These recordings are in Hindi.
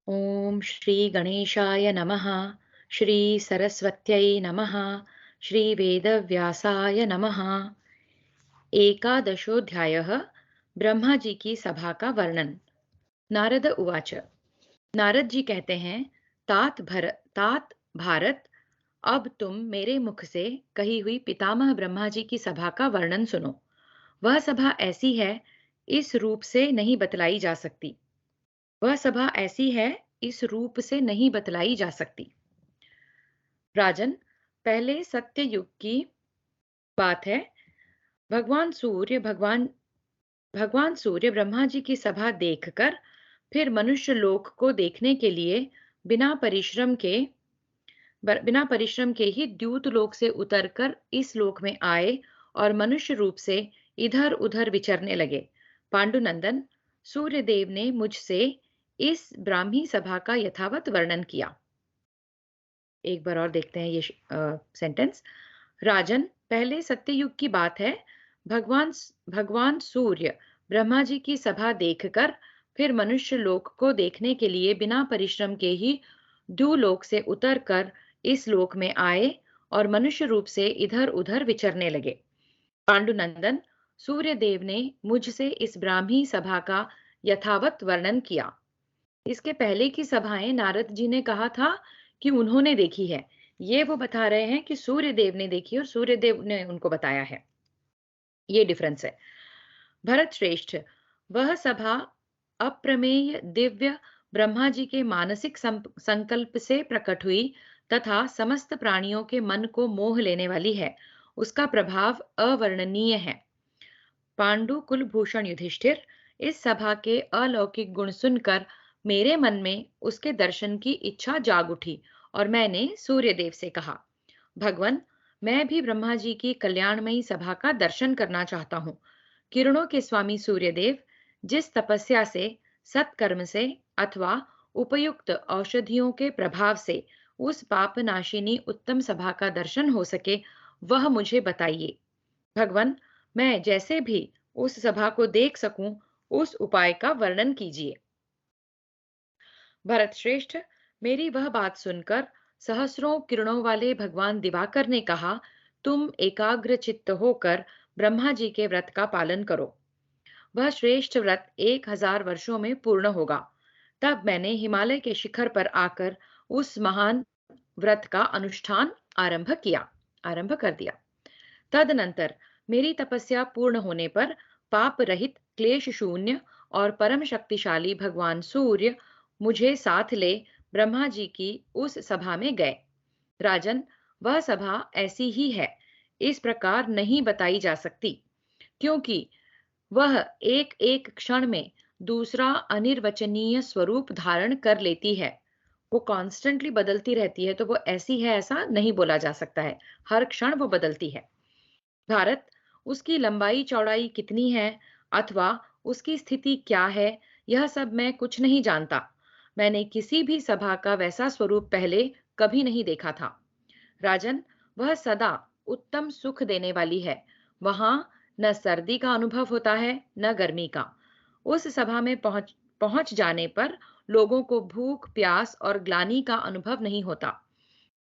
ॐ श्री गणेशाय नमः। श्री सरस्वत्यै नमः। श्री वेदव्यासाय नमः। एकादशोऽध्यायः। ब्रह्मा जी की सभा का वर्णन। नारद उवाच। नारद जी कहते हैं, तात भारत, अब तुम मेरे मुख से कही हुई पितामह ब्रह्मा जी की सभा का वर्णन सुनो। वह सभा ऐसी है, इस रूप से नहीं बतलाई जा सकती। वह सभा ऐसी है, इस रूप से नहीं बतलाई जा सकती। राजन, पहले सत्य युग की बात है। भगवान सूर्य भगवान भगवान सूर्य ब्रह्मा जी की सभा देखकर फिर मनुष्य लोक को देखने के लिए बिना परिश्रम के बिना परिश्रम के ही द्यूत लोक से उतरकर इस लोक में आए और मनुष्य रूप से इधर उधर विचरने लगे। पांडुनंदन, सूर्य देव ने मुझसे इस ब्राह्मी सभा का यथावत वर्णन किया। एक बार और देखते हैं ये सेंटेंस। राजन, पहले सत्ययुग की बात है। भगवान भगवान सूर्य ब्रह्मा जी की सभा देखकर फिर मनुष्य लोक को देखने के लिए बिना परिश्रम के ही द्युलोक से उतरकर इस लोक में आए और मनुष्य रूप से इधर उधर विचरने लगे। पांडुनंदन, सूर्य देव ने मुझसे इस ब्राह्मी सभा का यथावत वर्णन किया। इसके पहले की सभाएं नारद जी ने कहा था कि उन्होंने देखी है। ये वो बता रहे हैं कि सूर्य देव ने देखी और सूर्य देव ने उनको बताया है। ये डिफरेंस है। भरत श्रेष्ठ, वह सभा अप्रमेय दिव्य ब्रह्मा जी के मानसिक संकल्प से प्रकट हुई तथा समस्त प्राणियों के मन को मोह लेने वाली है। उसका प्रभाव अवर्णनीय है। पांडु कुलभूषण युधिष्ठिर, इस सभा के अलौकिक गुण सुनकर मेरे मन में उसके दर्शन की इच्छा जाग उठी और मैंने सूर्यदेव से कहा, भगवन, मैं भी ब्रह्मा जी की कल्याणमयी सभा का दर्शन करना चाहता हूँ। किरणों के स्वामी सूर्यदेव, जिस तपस्या से, सत्कर्म से अथवा उपयुक्त औषधियों के प्रभाव से उस पापनाशिनी उत्तम सभा का दर्शन हो सके, वह मुझे बताइए। भगवन, मैं जैसे भी उस सभा को देख सकूं, उस उपाय का वर्णन कीजिए। भरत श्रेष्ठ, मेरी वह बात सुनकर सहस्रों किरणों वाले भगवान दिवाकर ने कहा, तुम एकाग्र चित्त होकर ब्रह्मा जी के व्रत का पालन करो। वह श्रेष्ठ व्रत 1000 वर्षों में पूर्ण होगा। तब मैंने हिमालय के शिखर पर आकर उस महान व्रत का अनुष्ठान आरंभ कर दिया। तदनंतर मेरी तपस्या पूर्ण होने पर पाप रहित, क्लेश शून्य और परम शक्तिशाली भगवान सूर्य मुझे साथ ले ब्रह्मा जी की उस सभा में गए। राजन, वह सभा ऐसी ही है, इस प्रकार नहीं बताई जा सकती, क्योंकि वह एक एक क्षण में दूसरा अनिर्वचनीय स्वरूप धारण कर लेती है। वो कॉन्स्टेंटली बदलती रहती है, तो वो ऐसी है ऐसा नहीं बोला जा सकता है। हर क्षण वो बदलती है। भारत, उसकी लंबाई चौड़ाई कितनी है अथवा उसकी स्थिति क्या है, यह सब मैं कुछ नहीं जानता। मैंने किसी भी सभा का वैसा स्वरूप पहले कभी नहीं देखा था। राजन, वह सदा उत्तम सुख देने वाली है। वहां न सर्दी का अनुभव होता है न गर्मी का। उस सभा में पहुंच जाने पर लोगों को भूख, प्यास और ग्लानि का अनुभव नहीं होता।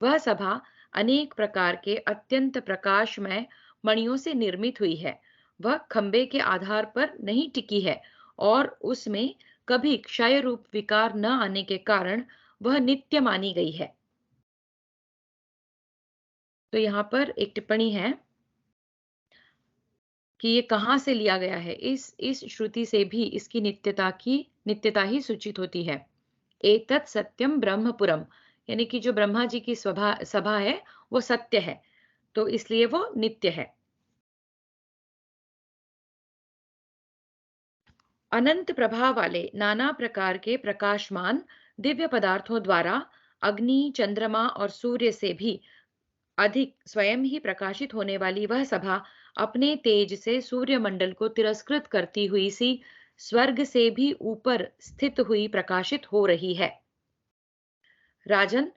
वह सभा अनेक प्रकार के अत्यंत प्रकाशमय मणियों से निर्मित हुई है। वह खंबे के आधार पर नहीं टिकी है और उसमें कभी क्षय रूप विकार न आने के कारण वह नित्य मानी गई है। तो यहाँ पर एक टिप्पणी है कि ये कहाँ से लिया गया है। इस श्रुति से भी इसकी नित्यता ही सूचित होती है। एतत् सत्यम ब्रह्मपुरम, यानी कि जो ब्रह्मा जी की सभा सभा है वो सत्य है, तो इसलिए वो नित्य है। अनंत प्रभा वाले नाना प्रकार के प्रकाशमान दिव्य पदार्थों द्वारा अग्नि, चंद्रमा और सूर्य से भी अधिक स्वयं ही प्रकाशित होने वाली वह सभा अपने तेज से सूर्यमंडल को तिरस्कृत करती हुई सी स्वर्ग से भी ऊपर स्थित हुई प्रकाशित हो रही है। राजन,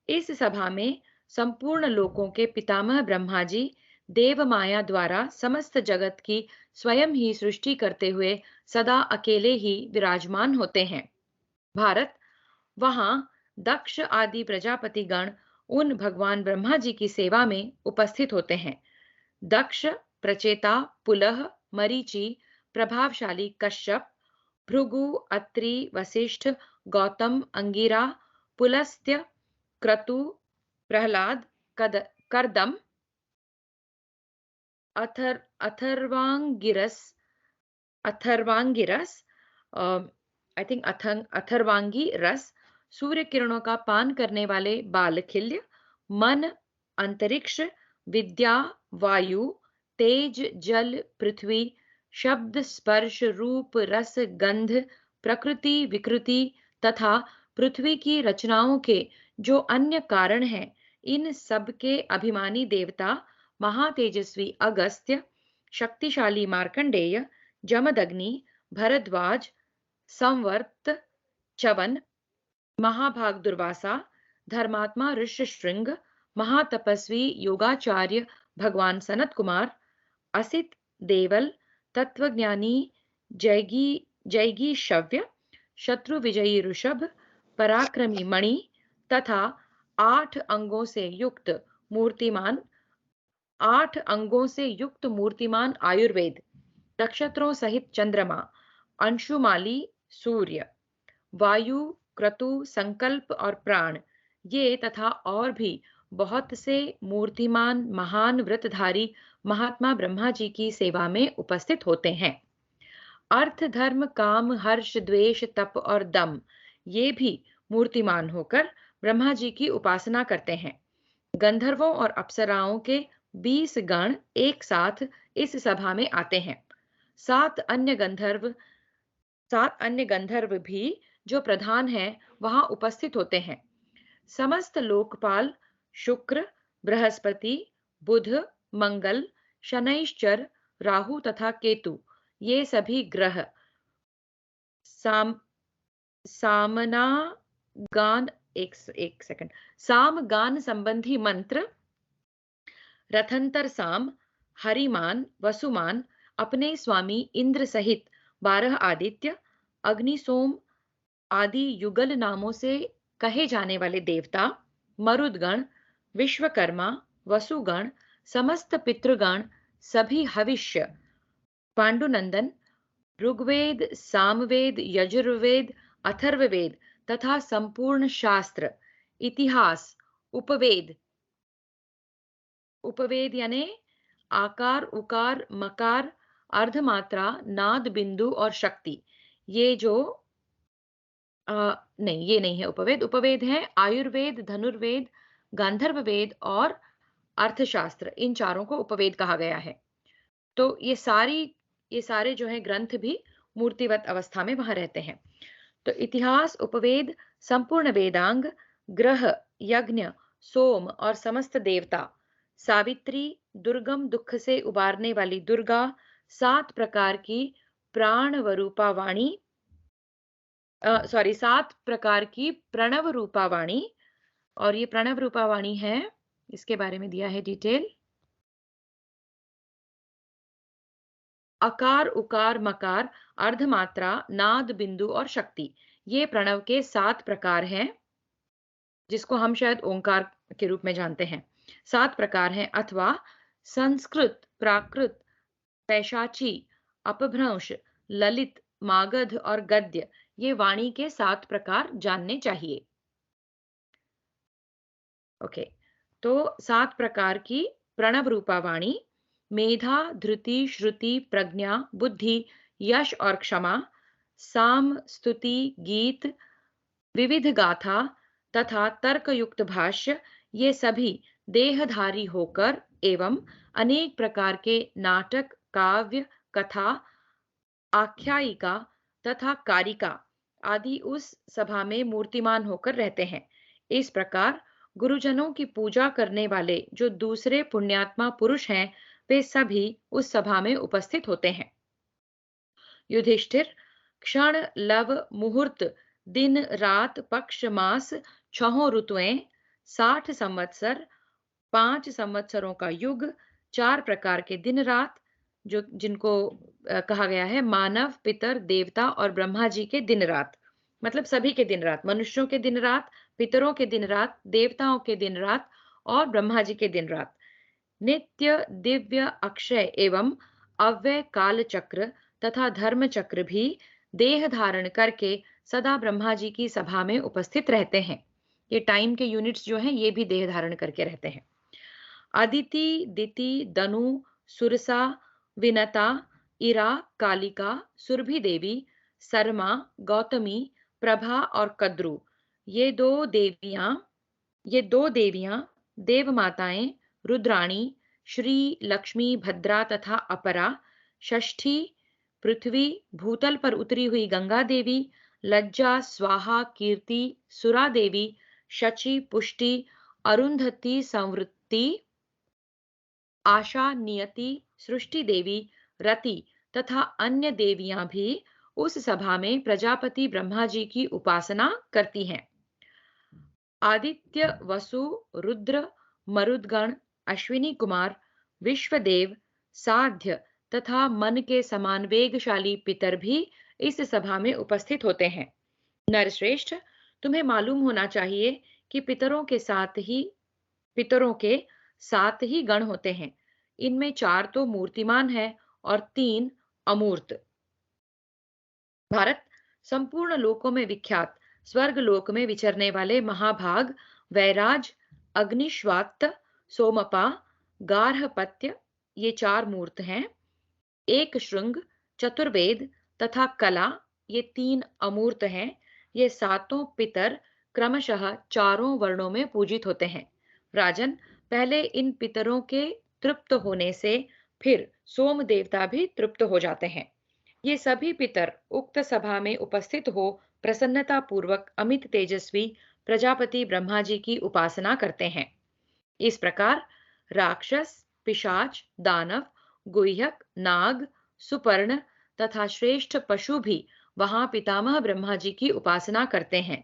इस सभा में संपूर्ण लोकों के पितामह ब्रह्मा जी देव माया द्वारा समस्त जगत की स्वयं ही सृष्टि करते हुए सदा अकेले ही विराजमान होते हैं। भारत, वहां दक्ष आदि प्रजापति गण उन भगवान ब्रह्मा जी की सेवा में उपस्थित होते हैं। दक्ष, प्रचेता, पुलह, मरीचि, प्रभावशाली कश्यप, भृगु, अत्रि, वशिष्ठ, गौतम, अंगिरा, पुलस्त्य, क्रतु, प्रहलाद, कर्दम, अथर्वांगिरस, अथर्वांगिरस, आई थिंक अथर्वांगी रस, सूर्य किरणों का पान करने वाले बालखिल्य, मन, अंतरिक्ष, विद्या, वायु, तेज, जल, पृथ्वी, शब्द, स्पर्श, रूप, रस, गंध, प्रकृति, विकृति तथा पृथ्वी की रचनाओं के जो अन्य कारण हैं, इन सब के अभिमानी देवता महातेजस्वी अगस्त्य, शक्तिशाली मार्कंडेय, जमदग्नि, भरद्वाज, संवर्त, च्यवन, महाभाग दुर्वासा, धर्मात्मा ऋष्यशृंग, महातपस्वी योगाचार्य भगवान सनत कुमार, असित देवल, तत्वज्ञानी जैगी जैगी शव्य, शत्रु विजयी ऋषभ, पराक्रमी मणि तथा 8 अंगों से युक्त मूर्तिमान आयुर्वेद, नक्षत्रों सहित चंद्रमा, अंशुमाली सूर्य, वायु, क्रतु, संकल्प और प्राण, ये तथा और भी बहुत से मूर्तिमान महान व्रतधारी महात्मा ब्रह्मा जी की सेवा में उपस्थित होते हैं। अर्थ, धर्म, काम, हर्ष, द्वेष, तप और दम, ये भी मूर्तिमान होकर ब्रह्मा जी की उपासना करते हैं। गंधर्वों और अप्सराओं के 20 गण एक साथ इस सभा में आते हैं। सात अन्य गंधर्व भी जो प्रधान हैं वहां उपस्थित होते हैं। समस्त लोकपाल, शुक्र, बृहस्पति, बुध, मंगल, शनैश्चर, राहु तथा केतु, ये सभी ग्रह साम सामना गान एक सेकंड साम गान संबंधी मंत्र, रथंतर साम, हरिमान, वसुमान, अपने स्वामी इंद्र सहित 12 आदित्य, अग्निसोम आदि युगल नामों से कहे जाने वाले देवता, मरुदगण, विश्वकर्मा, वसुगण, समस्त पितृगण, सभी हविष्य, पांडुनंदन, ऋग्वेद, सामवेद, यजुर्वेद, अथर्ववेद तथा संपूर्ण शास्त्र, इतिहास, उपवेद, उपवेद यानी आकार, उकार, मकार, अर्धमात्रा, नाद, बिंदु और शक्ति, ये जो नहीं, ये नहीं है उपवेद। उपवेद है आयुर्वेद, धनुर्वेद, गांधर्व वेद और अर्थशास्त्र, इन चारों को उपवेद कहा गया है। तो ये सारे जो है ग्रंथ भी मूर्तिवत अवस्था में वहां रहते हैं। तो इतिहास, उपवेद, संपूर्ण वेदांग, ग्रह, यज्ञ, सोम और समस्त देवता, सावित्री, दुर्गम दुख से उबारने वाली दुर्गा, 7 प्रकार की प्राणवरूपा वाणी, 7 प्रकार की प्रणव रूपा वाणी, और ये प्रणव रूपा वाणी है, इसके बारे में दिया है डिटेल। अकार, उकार, मकार, अर्धमात्रा, नाद, बिंदु और शक्ति, ये प्रणव के 7 प्रकार हैं, जिसको हम शायद ओंकार के रूप में जानते हैं। 7 प्रकार हैं, अथवा संस्कृत, प्राकृत, पैशाची, अपभ्रंश, ललित, मागध और गद्य, ये वाणी के 7 प्रकार जानने चाहिए। ओके, तो 7 प्रकार की प्रणव रूपा वाणी, मेधा, धृति, श्रुति, प्रज्ञा, बुद्धि, यश और क्षमा, साम, स्तुति, गीत, विविध गाथा तथा तर्कयुक्त भाष्य, ये सभी देहधारी होकर एवं अनेक प्रकार के नाटक, काव्य, कथा, आख्यायिका तथा कारिका आदि उस सभा में मूर्तिमान होकर रहते हैं। इस प्रकार गुरुजनों की पूजा करने वाले जो दूसरे पुण्यात्मा पुरुष हैं, वे सभी उस सभा में उपस्थित होते हैं। युधिष्ठिर, क्षण, लव, मुहूर्त, दिन, रात, पक्ष, मास, 6 ऋतुएं, 60 संवत्सर, 5 संवत्सरों का युग, 4 प्रकार के दिन रात, जिनको कहा गया है मानव, पितर, देवता और ब्रह्मा जी के दिन रात, मतलब सभी के दिन रात, मनुष्यों के दिन रात, पितरों के दिन रात, देवताओं के दिन रात और ब्रह्मा जी के दिन रात। नित्य दिव्य अक्षय एवं अव्यय काल चक्र तथा धर्म चक्र भी देह धारण करके सदा ब्रह्मा जी की सभा में उपस्थित रहते हैं। ये टाइम के यूनिट्स जो हैं ये भी देह धारण करके रहते हैं। अदिति, दिति, दनु, सुरसा, विनता, इरा, कालिका, सुरभि देवी, सरमा, गौतमी, प्रभा और कद्रु, ये दो देवियां ये दो देवियां देव माताएं रुद्राणी, श्री, लक्ष्मी, भद्रा तथा अपरा, षष्ठी, पृथ्वी, भूतल पर उतरी हुई गंगा देवी, लज्जा, स्वाहा, कीर्ति, सुरा देवी, शची, पुष्टि, अरुंधति, संवृत्ति, आशा, नियति, सृष्टि देवी, रति तथा अन्य देवियां भी उस सभा में प्रजापति ब्रह्मा जी की उपासना करती हैं। आदित्य, वसु, रुद्र, मरुदगण, अश्विनी कुमार, विश्वदेव, साध्य तथा मन के समान वेगशाली पितर भी इस सभा में उपस्थित होते हैं। नरश्रेष्ठ, तुम्हें मालूम होना चाहिए कि पितरों के सात ही गण होते हैं। इनमें 4 तो मूर्तिमान है और 3 अमूर्त। भारत, संपूर्ण लोकों में विख्यात स्वर्ग लोक में विचरने वाले महाभाग वैराज, अग्निश्वात्त, सोमपा, गार्हपत्य, ये 4 मूर्त हैं। एक श्रृंग, चतुर्वेद तथा कला, ये 3 अमूर्त हैं। ये सातों पितर क्रमशः चारों वर्णों में पूजित होते हैं। राजन, पहले इन पितरों के तृप्त होने से फिर सोम देवता भी तृप्त हो जाते हैं। ये सभी पितर उक्त सभा में उपस्थित हो प्रसन्नता पूर्वक अमित तेजस्वी प्रजापति ब्रह्मा जी की उपासना करते हैं। इस प्रकार राक्षस, पिशाच, दानव, गुह्यक, नाग, सुपर्ण तथा श्रेष्ठ पशु भी वहां पितामह ब्रह्मा जी की उपासना करते हैं।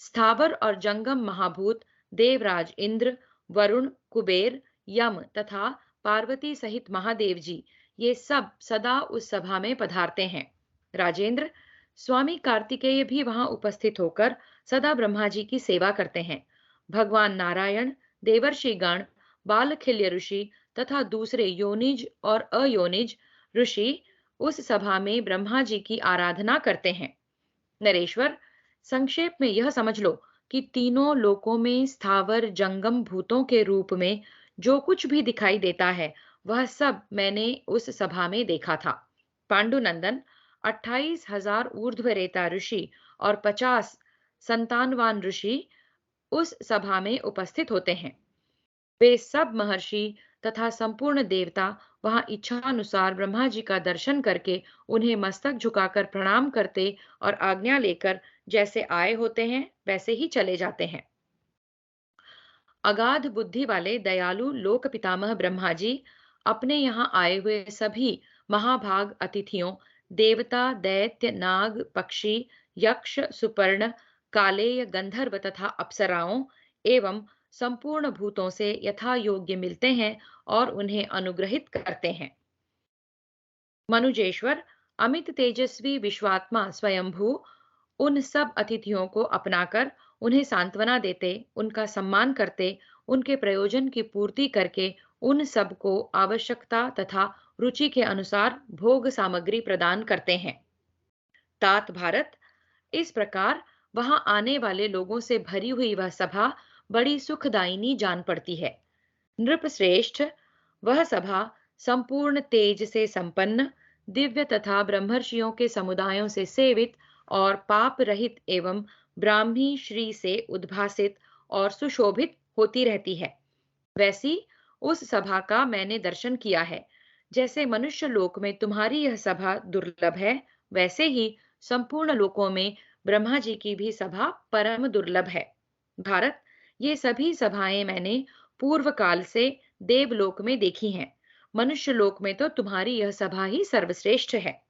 स्थावर और जंगम महाभूत देवराज इंद्र, वरुण, कुबेर, यम तथा पार्वती सहित महादेव जी, ये सब सदा उस सभा में पधारते हैं। राजेंद्र, स्वामी कार्तिकेय भी वहां उपस्थित होकर सदा ब्रह्मा जी की सेवा करते हैं। भगवान नारायण, देवर्षि गण, बालखिल्य ऋषि तथा दूसरे योनिज और अयोनिज ऋषि उस सभा में ब्रह्मा जी की आराधना करते हैं। नरेश्वर, संक्षेप में यह समझ लो कि तीनों लोकों में स्थावर जंगम भूतों के रूप में जो कुछ भी दिखाई देता है वह सब मैंने उस सभा में देखा था। पांडुनंदन, 28,000 ऊर्ध्वरेता ऋषि और 50 संतानवान ऋषि उस सभा में उपस्थित होते हैं। वे सब महर्षि तथा संपूर्ण देवता वहां इच्छानुसार ब्रह्मा जी का दर्शन करके उन्हें मस्तक झुकाकर प्रणाम करते और आज्ञा लेकर जैसे आए होते हैं वैसे ही चले जाते हैं। अगाध बुद्धि वाले दयालु लोक पितामह ब्रह्मा जी अपने यहाँ आए हुए सभी महाभाग अतिथियों, देवता, दैत्य, नाग, पक्षी, यक्ष, सुपर्ण, कालेय, गंधर्व तथा अप्सराओं एवं संपूर्ण भूतों से यथा योग्य मिलते हैं और उन्हें अनुग्रहित करते हैं। मनुजेश्वर, अमित तेजस्वी विश्वात्मा स्वयंभू उन सब अतिथियों को अपनाकर उन्हें सांत्वना देते, उनका सम्मान करते, उनके प्रयोजन की पूर्ति करके उन सब को आवश्यकता तथा रुचि के अनुसार भोग सामग्री प्रदान करते हैं। तात भारत, इस प्रकार वहां आने वाले लोगों से भरी हुई वह सभा बड़ी सुखदायिनी जान पड़ती है। नृपश्रेष्ठ, वह सभा संपूर्ण तेज से संपन्न, दिव्य तथा ब्रह्मर्षियों के समुदायों से सेवित और पाप रहित एवं ब्राह्मी श्री से उद्भासित और सुशोभित होती रहती है। वैसी उस सभा का मैंने दर्शन किया है। जैसे मनुष्य लोक में तुम्हारी यह सभा दुर्लभ है, वैसे ही संपूर्ण लोकों में ब्रह्मा जी की भी सभा परम दुर्लभ है। भारत, ये सभी सभाएं मैंने पूर्व काल से देवलोक में देखी हैं। मनुष्य लोक में तो तुम्हारी यह सभा ही सर्वश्रेष्ठ है।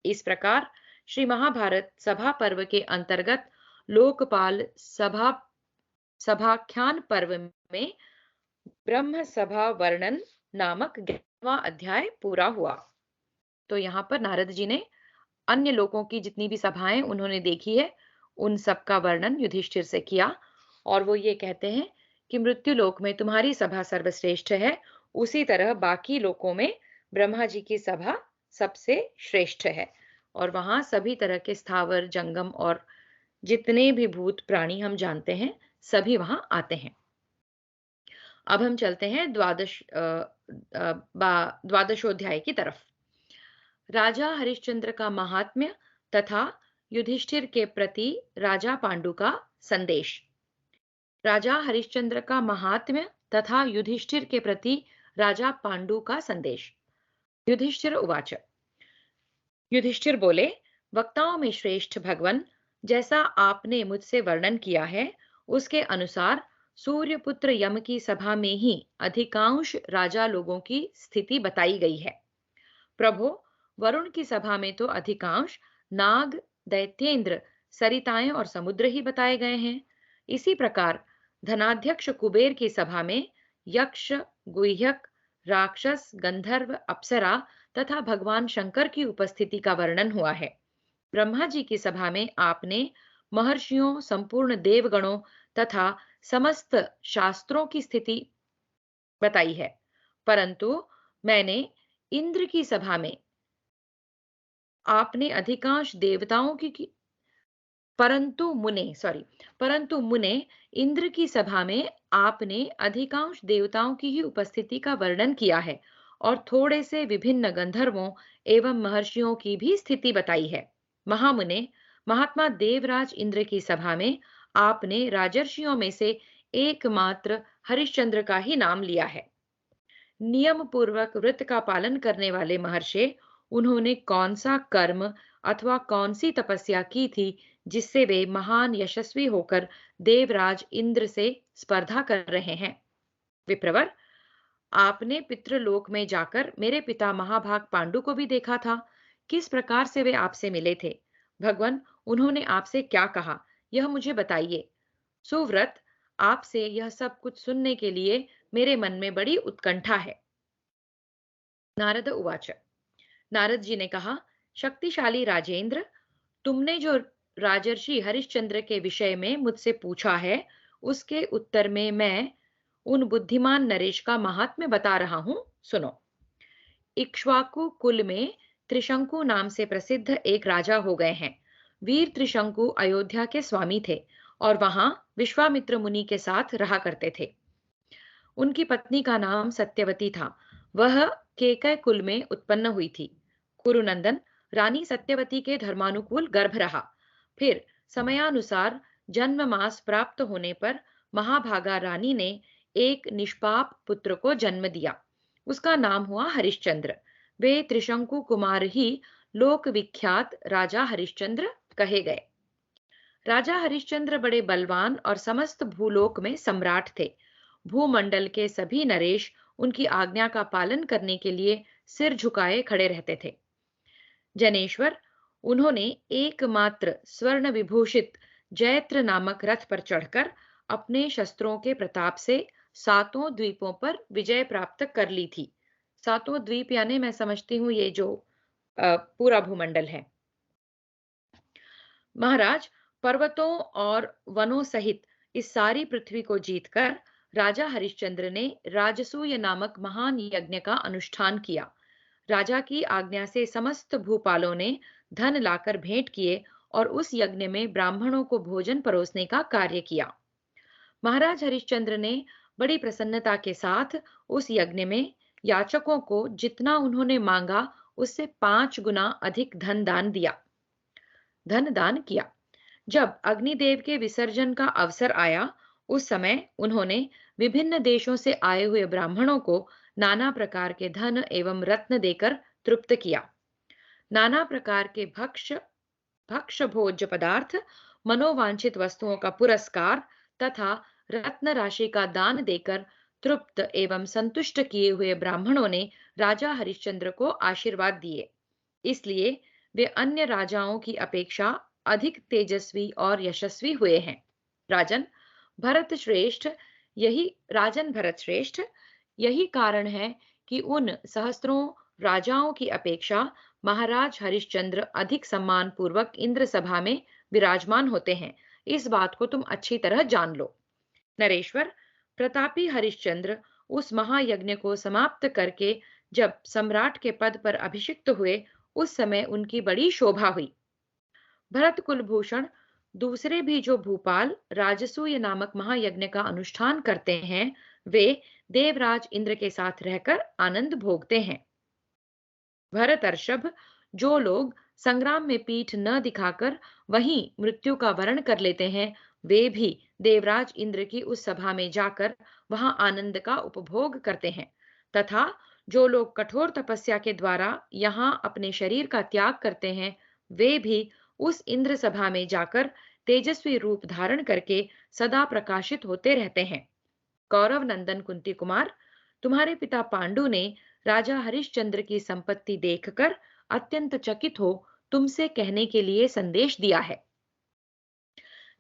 इस प्रकार श्री महाभारत सभा पर्व के अंतर्गत लोकपाल सभाख्यान पर्व में ब्रह्म सभा वर्णन नामक 11वां अध्याय पूरा हुआ। तो यहाँ पर नारद जी ने अन्य लोगों की जितनी भी सभाएं उन्होंने देखी है उन सब का वर्णन युधिष्ठिर से किया और वो ये कहते हैं कि मृत्यु लोक में तुम्हारी सभा सर्वश्रेष्ठ है, उसी तरह बाकी लोकों में ब्रह्मा जी की सभा सबसे श्रेष्ठ है। और वहां सभी तरह के स्थावर जंगम और जितने भी भूत प्राणी हम जानते हैं सभी वहां आते हैं। अब हम चलते हैं द्वादशोध्याय की तरफ। राजा हरिश्चंद्र का महात्म्य तथा युधिष्ठिर के प्रति राजा पांडु का संदेश। राजा हरिश्चंद्र का महात्म्य तथा युधिष्ठिर के प्रति राजा पांडु का संदेश। युधिष्ठिर उवाच। युधिष्ठिर बोले, वक्ताओं में श्रेष्ठ भगवन, जैसा आपने मुझसे वर्णन किया है उसके अनुसार सूर्यपुत्र यम की सभा में ही अधिकांश राजा लोगों की स्थिति बताई गई है। प्रभो, वरुण की सभा में तो अधिकांश नाग, दैत्येंद्र, सरिताएं और समुद्र ही बताए गए हैं। इसी प्रकार धनाध्यक्ष कुबेर की सभा में यक्ष, गुह्यक, राक्षस, गंधर्व, अप्सरा तथा भगवान शंकर की उपस्थिति का वर्णन हुआ है। ब्रह्मा जी की सभा में आपने महर्षियों, संपूर्ण देवगणों तथा समस्त शास्त्रों की स्थिति बताई है। परंतु मैंने इंद्र की सभा में आपने अधिकांश देवताओं की परंतु मुने इंद्र की सभा में आपने अधिकांश देवताओं की ही उपस्थिति का वर्णन किया है और थोड़े से विभिन्न गंधर्वों एवं महर्षियों की भी स्थिति बताई है। महामुने, महात्मा देवराज इंद्र की सभा में आपने राजर्षियों में से एकमात्र हरिश्चंद्र का ही नाम लिया है। नियम पूर्वक व्रत का पालन करने वाले महर्षि, उन्होंने कौन सा कर्म अथवा कौन सी तपस्या की थी जिससे वे महान यशस्वी होकर देवराज इंद्र से स्पर्धा कर रहे हैं। विप्रवर, आपने पितृलोक में जाकर मेरे पिता महाभाग पांडु को भी देखा था। किस प्रकार से वे आपसे मिले थे? भगवान, उन्होंने आपसे क्या कहा, यह मुझे बताइए। सुव्रत, आपसे यह सब कुछ सुनने के लिए मेरे मन में बड़ी उत्कंठा है। नारद उवाच। नारद जी ने कहा, शक्तिशाली राजेंद्र, तुमने जो राजर्षि हरिश्चंद्र के विषय में मुझसे पूछा है उसके उत्तर में मैं उन बुद्धिमान नरेश का महात्म्य बता रहा हूं, सुनो। इक्ष्वाकु कुल में त्रिशंकु नाम से प्रसिद्ध एक राजा हो गए हैं। वीर त्रिशंकु अयोध्या के स्वामी थे और वहां विश्वामित्र मुनि के साथ रहा करते थे। उनकी पत्नी का नाम सत्यवती था। वह केकय कुल में उत्पन्न हुई थी। कुरुनंदन, रानी सत्यवती के धर्मानुकूल गर्भ रहा। फिर समयानुसार जन्म मास प्राप्त होने पर महाभागा रानी ने एक निष्पाप पुत्र को जन्म दिया। उसका नाम हुआ हरिश्चंद्र। वे त्रिशंकु कुमार ही लोक विख्यात राजा हरिश्चंद्र कहे गए। राजा हरिश्चंद्र बड़े बलवान और समस्त भूलोक में सम्राट थे। भूमंडल के सभी नरेश उनकी आज्ञा का पालन करने के लिए सिर झुकाए खड़े रहते थे। जनेश्वर, उन्होंने एकमात्र स्वर्ण विभूषित जैत्र नामक रथ पर चढ़कर अपने शस्त्रों के प्रताप से सातों द्वीपों पर विजय प्राप्त कर ली थी। सातों द्वीप यानी मैं समझती हूँ ये जो पूरा भूमंडल है। महाराज, पर्वतों और वनों सहित इस सारी पृथ्वी को जीतकर राजा हरिश्चंद्र ने राजसूय नामक महान यज्ञ का अनुष्ठान किया। राजा की आज्ञा से समस्त भूपालों ने धन लाकर भेंट किए और उस यज्ञ में ब्राह्मणों को भोजन परोसने का कार्य किया। महाराज हरिश्चंद्र ने बड़ी प्रसन्नता के साथ उस यज्ञ में याचकों को जितना उन्होंने मांगा उससे 5 गुना अधिक धन दान किया। जब अग्निदेव के विसर्जन का अवसर आया उस समय उन्होंने विभिन्न देशों से आए हुए ब्राह्मणों को नाना प्रकार के धन एवं रत्न देकर तृप्त किया। नाना प्रकार के भक्ष्य भोज्य पदार्थ, मनोवांछित वस्तुओं का पुरस्कार तथा रत्न राशि का दान देकर तृप्त एवं संतुष्ट किए हुए ब्राह्मणों ने राजा हरिश्चंद्र को आशीर्वाद दिए। इसलिए वे अन्य राजाओं की अपेक्षा अधिक तेजस्वी और यशस्वी हुए हैं। भरत श्रेष्ठ राजन भरत श्रेष्ठ, यही कारण है कि उन सहस्त्रों राजाओं की अपेक्षा महाराज हरिश्चंद्र अधिक सम्मान पूर्वक इंद्र सभा में विराजमान होते हैं। इस बात को तुम अच्छी तरह जान लो। नरेश्वर, प्रतापी हरिश्चंद्र उस महायज्ञ को समाप्त करके जब सम्राट के पद पर अभिषिक्त हुए, उस समय उनकी बड़ी शोभा हुई। भरत कुलभूषण दूसरे भी जो भूपाल राजसूय नामक महायज्ञ का अनुष्ठान करते हैं, वे देवराज इंद्र के साथ रहकर आनंद भोगते हैं। भरतर्षभ, जो लोग संग्राम में पीठ न दिखाकर वहीं मृत्यु का वरण कर लेते हैं, वे भी देवराज इंद्र की उस सभा में जाकर वहां आनंद का उपभोग करते हैं। तथा जो लोग कठोर तपस्या के द्वारा यहाँ अपने शरीर का त्याग करते हैं, वे भी उस इंद्र सभा में जाकर तेजस्वी रूप धारण करके सदा प्रकाशित होते रहते हैं। कौरव नंदन कुंती कुमार, तुम्हारे पिता पांडु ने राजा हरिश्चंद्र की संपत्ति देखकर अत्यंत चकित हो तुमसे कहने के लिए संदेश दिया है।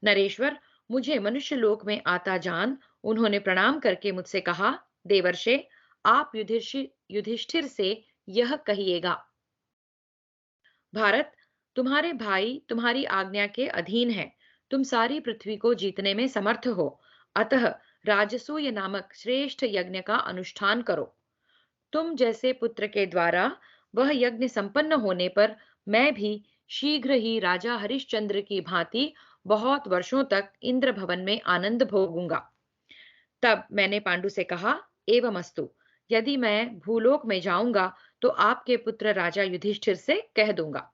नरेश्वर, मुझे मनुष्य लोक में आता जान उन्होंने प्रणाम करके मुझसे कहा, देवर्षे, आप युधिष्ठिर से यह कहिएगा, भारत तुम्हारे भाई तुम्हारी आज्ञा के अधीन है। तुम सारी पृथ्वी को जीतने में समर्थ हो, अतः राजसूय नामक श्रेष्ठ यज्ञ का अनुष्ठान करो। तुम जैसे पुत्र के द्वारा वह यज्ञ संपन्न होने पर मैं भी शीघ्र ही राजा हरिश्चंद्र की भांति बहुत वर्षों तक इंद्र भवन में आनंद भोगूंगा। तब मैंने पांडु से कहा, एवमस्तु, यदि मैं भूलोक में जाऊंगा तो आपके पुत्र राजा युधिष्ठिर से कह दूंगा।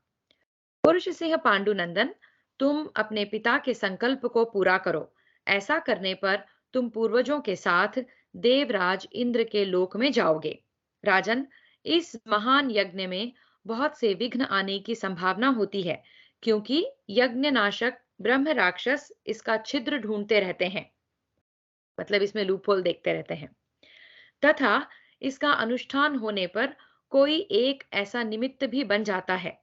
पुरुष सिंह पांडुनंदन, तुम अपने पिता के संकल्प को पूरा करो। ऐसा करने पर तुम पूर्वजों के साथ देवराज इंद्र के लोक में जाओगे। राजन, इस महान यज्ञ में बहुत से विघ्न आने की संभावना होती है, क्योंकि यज्ञ नाशक ब्रह्म राक्षस इसका छिद्र ढूंढते रहते हैं, मतलब इसमें लूपहोल देखते रहते हैं। तथा इसका अनुष्ठान होने पर कोई एक ऐसा निमित्त भी बन जाता है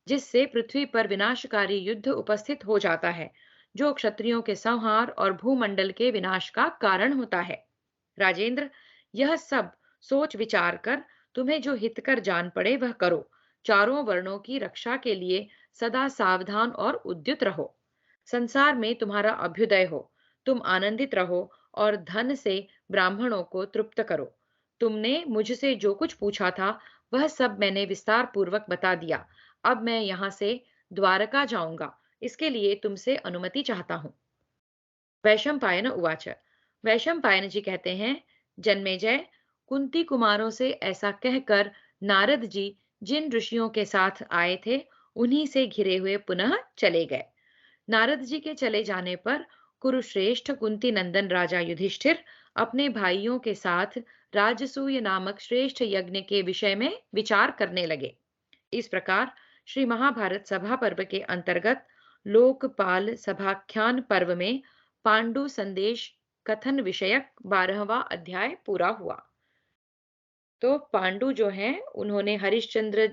जिससे पृथ्वी पर विनाशकारी युद्ध उपस्थित हो जाता है, जो क्षत्रियों के संहार और भूमंडल के विनाश का कारण होता है। राजेंद्र, यह सब सोच विचार कर तुम्हें जो हितकर जान पड़े वह करो। चारों वर्णों की रक्षा के लिए सदा सावधान और उद्युत रहो। संसार में तुम्हारा अभ्युदय हो, तुम आनंदित रहो और धन से ब्राह्मणों को तृप्त करो। तुमने मुझसे जो कुछ पूछा था वह सब मैंने विस्तार पूर्वक बता दिया। अब मैं यहाँ से द्वारका जाऊंगा, इसके लिए तुमसे अनुमति चाहता हूँ। वैशंपायन उवाच। वैशंपायन जी कहते हैं, जन्मेजय, कुंती कुमारों से ऐसा कहकर नारद जी जिन ऋषियों के साथ आए थे उन्हीं से घिरे हुए पुनः चले गए। नारद जी के चले जाने पर कुरुश्रेष्ठ कुंती नंदन राजा युधिष्ठिर अपने भाइयों के साथ राजसूय नामक श्रेष्ठ यज्ञ के विषय में विचार करने लगे। इस प्रकार श्री महाभारत सभा पर्व के अंतर्गत लोकपाल सभाख्यान पर्व में पांडु संदेश कथन विषयक 12वां अध्याय पूरा हुआ। तो पांडु जो हैं उन्होंने हरिश्चंद्र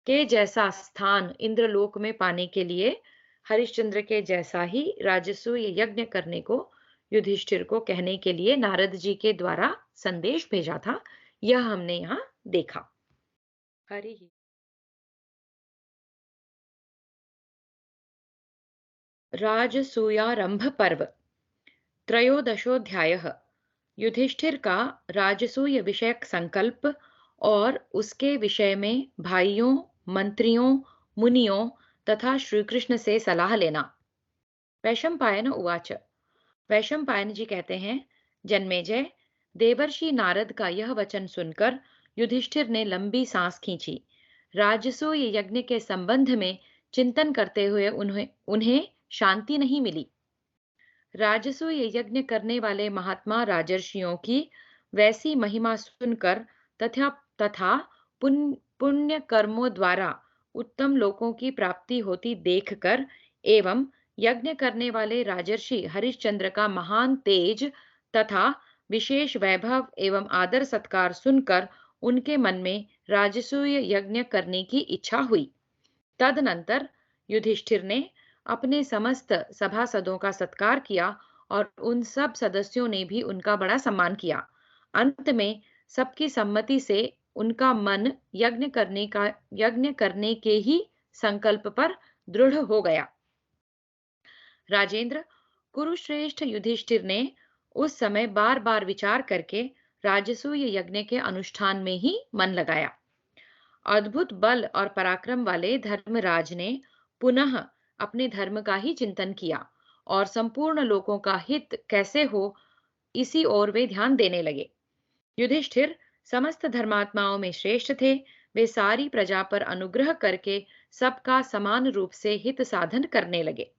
के जैसा स्थान इंद्रलोक में पाने के लिए हरिश्चंद्र के जैसा ही राजसूय यज्ञ करने को युधिष्ठिर को कहने के लिए नारद जी के द्वारा संदेश भेजा था। यह हमने यहाँ देखा। हरि राजसूयारंभ पर्व त्रयोदशोध्याय। युधिष्ठिर का राजसूय विषयक संकल्प और उसके विषय में भाइयों, मंत्रियों, मुनियों तथा श्री कृष्ण से सलाह लेना। वैशंपायन उवाच। वैशंपायन जी कहते हैं, जन्मेजय, देवर्षि नारद का यह वचन सुनकर युधिष्ठिर ने लंबी सांस खींची। राजसूय यज्ञ के संबंध में चिंतन करते हुए उन्हें उन्हें शांति नहीं मिली। राजसूय यज्ञ करने वाले महात्मा राजर्षियों की वैसी महिमा सुनकर तथा तथा पुण्य कर्मों द्वारा उत्तम लोकों की प्राप्ति होती देखकर एवं यज्ञ करने वाले राजर्षि हरिश्चंद्र का महान तेज तथा विशेष वैभव एवं आदर सत्कार सुनकर उनके मन में राजसूय यज्ञ करने की इच्छा हुई। तदनंतर युधिष्ठिर ने अपने समस्त सभासदों का सत्कार किया और उन सब सदस्यों ने भी उनका बड़ा सम्मान किया। अंत में सबकी सम्मति से उनका मन यज्ञ करने के ही संकल्प पर दृढ़ हो गया। राजेंद्र, कुरुश्रेष्ठ युधिष्ठिर ने उस समय बार बार विचार करके राजसूय यज्ञ के अनुष्ठान में ही मन लगाया। अद्भुत बल और पराक्रम वाले धर्मराज ने पुनः अपने धर्म का ही चिंतन किया और संपूर्ण लोगों का हित कैसे हो, इसी ओर वे ध्यान देने लगे। युधिष्ठिर समस्त धर्मात्माओं में श्रेष्ठ थे। वे सारी प्रजा पर अनुग्रह करके सबका समान रूप से हित साधन करने लगे।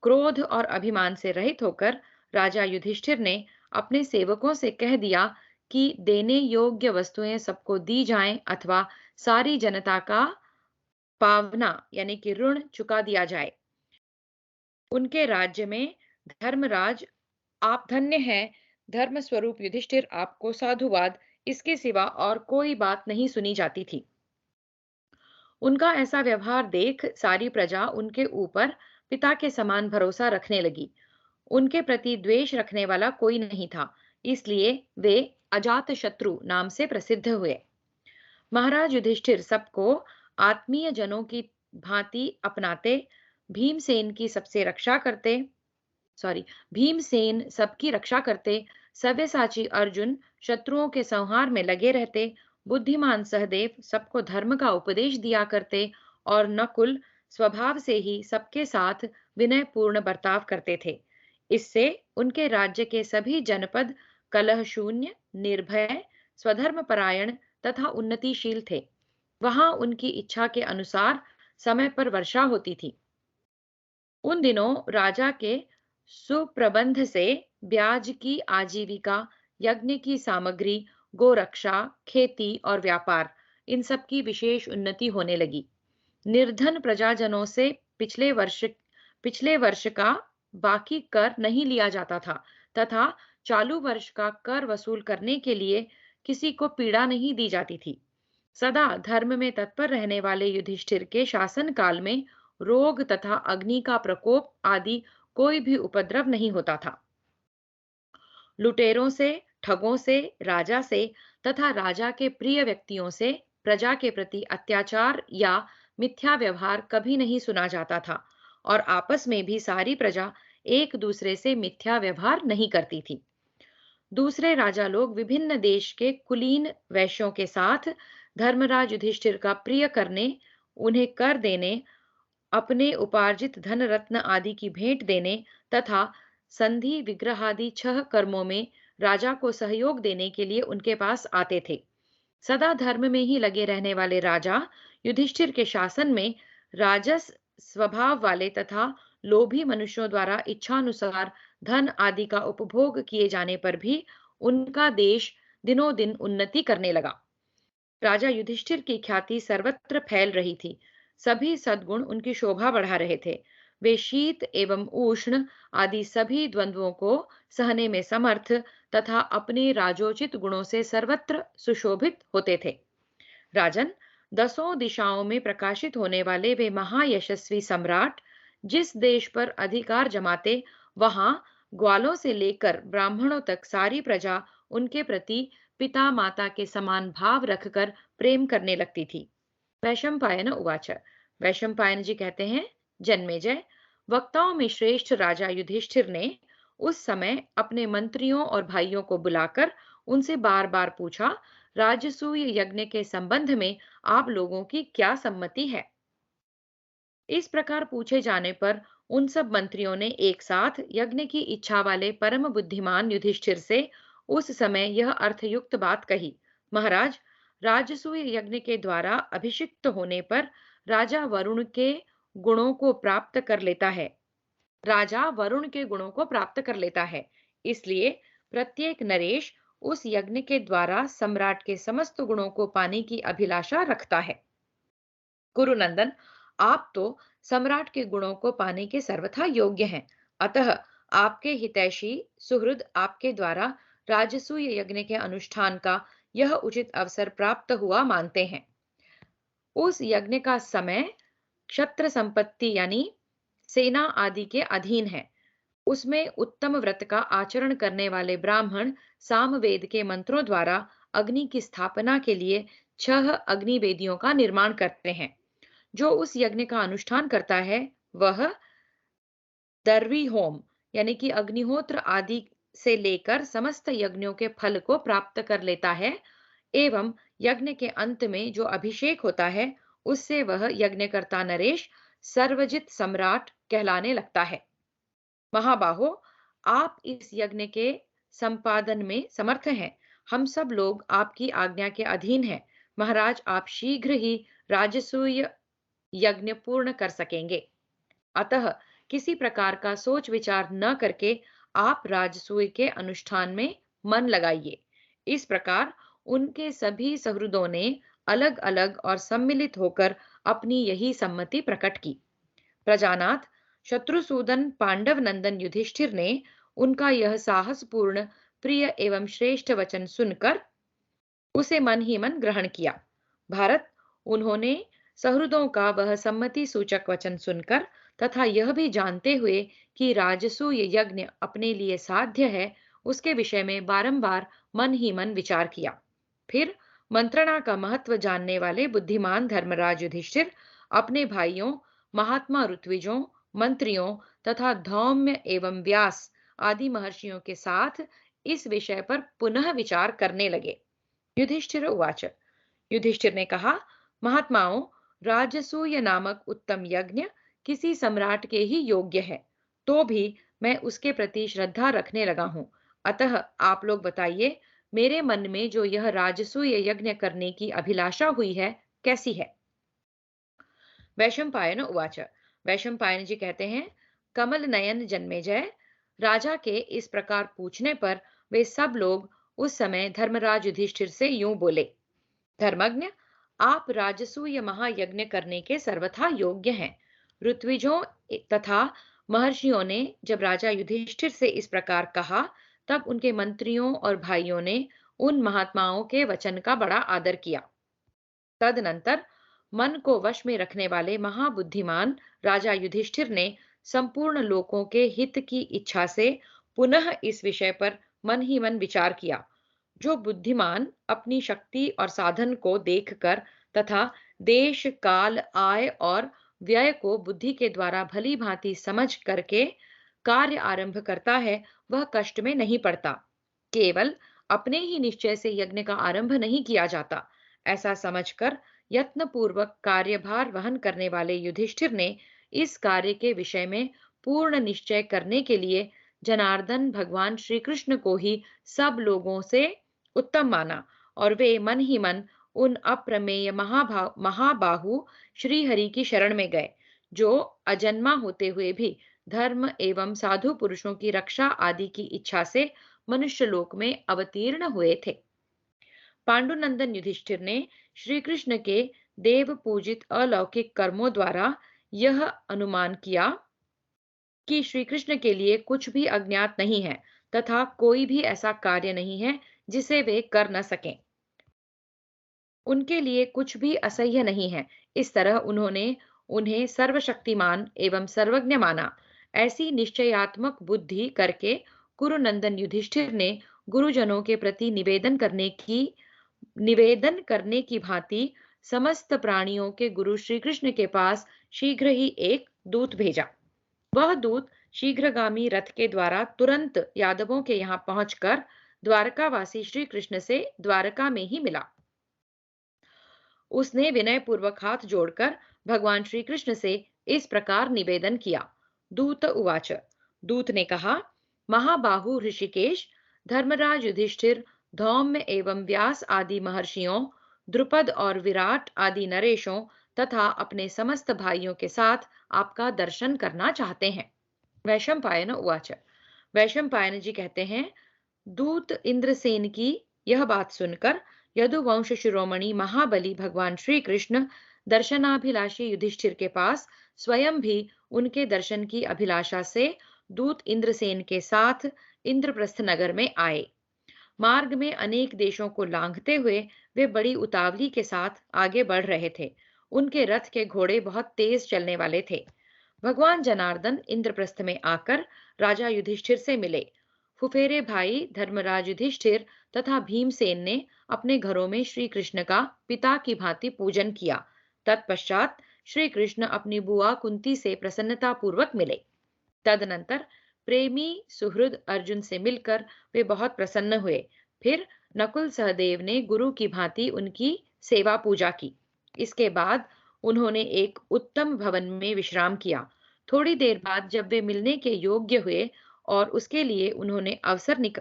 क्रोध और अभिमान से रहित होकर राजा युधिष्ठिर ने अपने सेवकों से कह दिया कि देने योग्य वस्तुएं सबको दी जाएं अथवा सारी जनता का पावना यानी कि ऋण चुका दिया जाए। उनके राज्य में धर्मराज आप धन्य हैं। धर्म स्वरूप युधिष्ठिर, आपको साधुवाद, इसके सिवा और कोई बात नहीं सुनी जाती थी। उनका ऐसा व्यवहार देख सारी प्रजा उनके ऊपर पिता के समान भरोसा रखने लगी। उनके प्रति द्वेष रखने वाला कोई नहीं था, इसलिए वे अजात शत्रु नाम से प्रसिद्ध हुए। महाराज युधिष्ठिर सबको आत्मीय जनों की भांति अपनाते, भीमसेन की सबसे रक्षा करते सॉरी भीमसेन सबकी रक्षा करते, सव्यसाची अर्जुन शत्रुओं के संहार में लगे रहते, बुद्धिमान सहदेव सबको धर्म का उपदेश दिया करते और नकुल स्वभाव से ही सबके साथ विनयपूर्ण बर्ताव करते थे। इससे उनके राज्य के सभी जनपद कलह शून्य, निर्भय, स्वधर्म परायण तथा उन्नतिशील थे। वहां उनकी इच्छा के अनुसार समय पर वर्षा होती थी। उन दिनों राजा के सुप्रबंध से ब्याज की आजीविका, यज्ञ की सामग्री, गोरक्षा, खेती और व्यापार, इन सब की विशेष उन्नति होने लगी। निर्धन प्रजाजनों से पिछले वर्ष का बाकी कर नहीं लिया जाता था तथा चालू वर्ष का कर वसूल करने के लिए किसी को पीड़ा नहीं दी जाती थी। सदा धर्म में तत्पर रहने वाले युधिष्ठिर के शासन काल में रोग तथा अग्नि का प्रकोप आदि कोई भी उपद्रव नहीं होता था। लुटेरों से, ठगों से, राजा से तथा राजा के प्रिय व्यक्तियों से प्रजा के प्रति अत्याचार या मिथ्या व्यवहार कभी नहीं सुना जाता था और आपस में भी सारी प्रजा एक दूसरे से मिथ्या व्यवहार नहीं करती थी। दूसरे राजा लोग विभिन्न देश के कुलीन वैश्यों के साथ धर्मराज युधिष्ठिर का प्रिय करने, उन्हें कर देने, अपने उपार्जित धन रत्न आदि की भेंट देने तथा संधि विग्रहादि 6 कर्मों में राजा को सहयोग देने के लिए उनके पास आते थे। सदा धर्म में ही लगे रहने वाले राजा युधिष्ठिर के शासन में राजस स्वभाव वाले तथा लोभी मनुष्यों द्वारा इच्छानुसार धन आदि का उपभोग किए जाने पर भी उनका देश दिनों दिन उन्नति करने लगा। राजा युधिष्ठिर की ख्याति सर्वत्र फैल रही थी। सभी सद्गुण उनकी शोभा बढ़ा रहे थे। वे शीत एवं उष्ण आदि सभी द्वंद्वों को सहने में समर्थ तथा अपने राजोचित गुणों से सर्वत्र सुशोभित होते थे। राजन, दसों दिशाओं में प्रकाशित होने वाले वे महायशस्वी सम्राट जिस देश पर अधिकार जमाते, वहां ग्वालों से लेकर ब्राह्मणों तक सारी प्रजा उनके प्रति पिता माता के समान भाव रखकर प्रेम करने लगती थी। वैशंपायन उवाच। वैशंपायन जी कहते हैं, जन्मेजय, वक्ताओं में श्रेष्ठ राजा युधिष्ठिर ने उस समय अपने मंत्रियों और भाइयों को बुलाकर उनसे बार बार पूछा, राजसूय यज्ञ के संबंध में आप लोगों की क्या सम्मति है। इस प्रकार पूछे जाने पर उन सब मंत्रियों ने एक साथ यज्ञ की इच्छा वाले परम बुद्धिमान युधिष्ठिर से उस समय यह अर्थयुक्त बात कही, महाराज, राजसूय यज्ञ के द्वारा अभिषिक्त होने पर राजा वरुण के गुणों को प्राप्त कर लेता है। इसलिए प्रत्येक नरेश उस यज्ञ के द्वारा सम्राट के समस्त गुणों को पाने की अभिलाषा रखता है। कुरुनंदन, आप तो सम्राट के गुणों को पाने के सर्वथा योग्य हैं। अतः आपके हितैषी सुहृद आपके द्वारा राजसूय यज्ञ के अनुष्ठान का यह उचित अवसर प्राप्त हुआ मानते हैं। उस यज्ञ का समय क्षत्र संपत्ति यानी सेना आदि के अधीन है। उसमें उत्तम व्रत का आचरण करने वाले ब्राह्मण सामवेद के मंत्रों द्वारा अग्नि की स्थापना के लिए 6 अग्नि वेदियों का निर्माण करते हैं। जो उस यज्ञ का अनुष्ठान करता है, वह दर्वी होम यानी कि अग्निहोत्र आदि से लेकर समस्त यज्ञों के फल को प्राप्त कर लेता है एवं यज्ञ के अंत में जो अभिषेक होता है उससे वह यज्ञकर्ता नरेश सर्वजित सम्राट कहलाने लगता है। महाबाहो, आप इस यज्ञ के संपादन में समर्थ हैं। हम सब लोग आपकी आज्ञा के अधीन हैं। महाराज, आप शीघ्र ही राजसूय यज्ञ पूर्ण कर सकेंगे। अतः किसी प्रकार का सोच विचार न करके आप राजसूय के अनुष्ठान में मन लगाइए। इस प्रकार उनके सभी सहृदों ने अलग अलग और सम्मिलित होकर अपनी यही सम्मति प्रकट की। प्रजानाथ, शत्रुसूदन पांडव नंदन युधिष्ठिर ने उनका यह साहसपूर्ण प्रिय एवं श्रेष्ठ वचन सुनकर उसे मन ही मन ग्रहण किया। भारत, उन्होंने सहृदों का वह सम्मति सूचक वचन सुनकर तथा यह भी जानते हुए कि राजसूय यज्ञ अपने लिए साध्य है, उसके विषय में बारंबार मन ही मन विचार किया। फिर मंत्रणा का महत्व जानने वाले बुद्धिमान धर्मराज युधिष्ठिर अपने भाइयों, महात्मा ऋत्विजों, मंत्रियों तथा धौम्य एवं व्यास आदि महर्षियों के साथ इस विषय पर पुनः विचार करने लगे। युधिष्ठिर उवाच। युधिष्ठिर ने कहा, महात्माओं, राजसूय नामक उत्तम यज्ञ किसी सम्राट के ही योग्य है, तो भी मैं उसके प्रति श्रद्धा रखने लगा हूं। अतः आप लोग बताइए, मेरे मन में जो यह राजसूय यज्ञ करने की अभिलाषा हुई है, कैसी है? वैशंपायन उवाच। वैशंपायन जी कहते हैं, कमल नयन जन्मेजय, राजा के इस प्रकार पूछने पर वे सब लोग उस समय धर्मराज युधिष्ठिर से यूं बोले, धर्मज्ञ, आप राजसूय महायज्ञ करने के सर्वथा योग्य हैं। ऋत्विजों तथा महर्षियों ने जब राजा युधिष्ठिर से इस प्रकार कहा, तब उनके मंत्रियों और भाइयों ने उन महात्माओं के वचन का बड़ा आदर किया। तदनंतर मन को वश में रखने वाले महाबुद्धिमान राजा युधिष्ठिर ने संपूर्ण लोकों के हित की इच्छा से पुनः इस विषय पर मन ही मन विचार किया। जो बुद्धिमान अपनी शक्ति और साधन को देखकर तथा देश काल आय और व्यय को बुद्धि के द्वारा भली भांति समझ करके कार्य आरंभ करता है, वह कष्ट में नहीं पड़ता। केवल अपने ही निश्चय से यज्ञ का आरंभ नहीं किया जाता, ऐसा समझकर यत्न पूर्वक कार्यभार वहन करने वाले युधिष्ठिर ने इस कार्य के विषय में पूर्ण निश्चय करने के लिए जनार्दन भगवान श्री कृष्ण को ही सब लोगों से उत्तम माना और वे मन ही मन उन अप्रमेय महाबाहु श्री हरि की शरण में गए, जो अजन्मा होते हुए भी धर्म एवं साधु पुरुषों की रक्षा आदि की इच्छा से मनुष्य लोक में अवतीर्ण हुए थे। पांडुनंदन युधिष्ठिर ने श्री कृष्ण के देव पूजित अलौकिक कर्मों द्वारा यह अनुमान किया कि श्री कृष्ण के लिए कुछ भी अज्ञात नहीं है तथा कोई भी ऐसा कार्य नहीं है जिसे वे कर न सकें। उनके लिए कुछ भी असह्य नहीं है। इस तरह उन्होंने उन्हें सर्वशक्तिमान एवं सर्वज्ञ माना। ऐसी निश्चयात्मक बुद्धि करके कुरुनंदन युधिष्ठिर ने गुरुजनों के प्रति निवेदन करने की भांति समस्त प्राणियों के गुरु श्री कृष्ण के पास शीघ्र ही एक दूत भेजा। वह दूत शीघ्रगामी रथ के द्वारा तुरंत यादवों के यहाँ पहुंचकर द्वारकावासी श्री कृष्ण से द्वारका में ही मिला। उसने विनय पूर्वक हाथ जोड़कर भगवान श्री कृष्ण से इस प्रकार निवेदन किया। दूत उवाच। दूत ने कहा, महाबाहु ऋषिकेश, धर्मराज युधिष्ठिर धौम्य एवं व्यास आदि महर्षियों, द्रुपद और विराट आदि नरेशों तथा अपने समस्त भाइयों के साथ आपका दर्शन करना चाहते हैं। वैशंपायन उवाच। वैशंपायन जी कहते हैं, दूत इंद्रसेन की यह बात सुनकर यदुवंश शिरोमणि महाबली भगवान श्री कृष्ण दर्शनाभिलाषी युधिष्ठिर के पास स्वयं भी उनके दर्शन की अभिलाषा से दूत इंद्रसेन के साथ इंद्रप्रस्थ नगर में आए। मार्ग में अनेक देशों को लांघते हुए वे बड़ी उतावली के साथ आगे बढ़ रहे थे। उनके रथ के घोड़े बहुत तेज चलने वाले थे। भगवान जनार्दन इंद्रप्रस्थ में आकर राजा युधिष्ठिर से मिले। फुफेरे भाई धर्मराज युधिष्ठिर तथा भीमसेन ने अपने घरों में श्री कृष्ण का पिता की भांति पूजन किया। तत्पश्चात श्री कृष्ण अपनी बुआ कुंती से प्रसन्नता पूर्वक मिले। तदनंतर प्रेमी सुहृद अर्जुन से मिलकर वे बहुत प्रसन्न हुए। फिर नकुल सहदेव ने गुरु की भांति उनकी सेवा पूजा की। इसके बाद उन्होंने एक उत्तम भवन में विश्राम किया। थोड़ी देर बाद जब वे मिलने के योग्य हुए और उसके लिए उन्होंने अवसर निक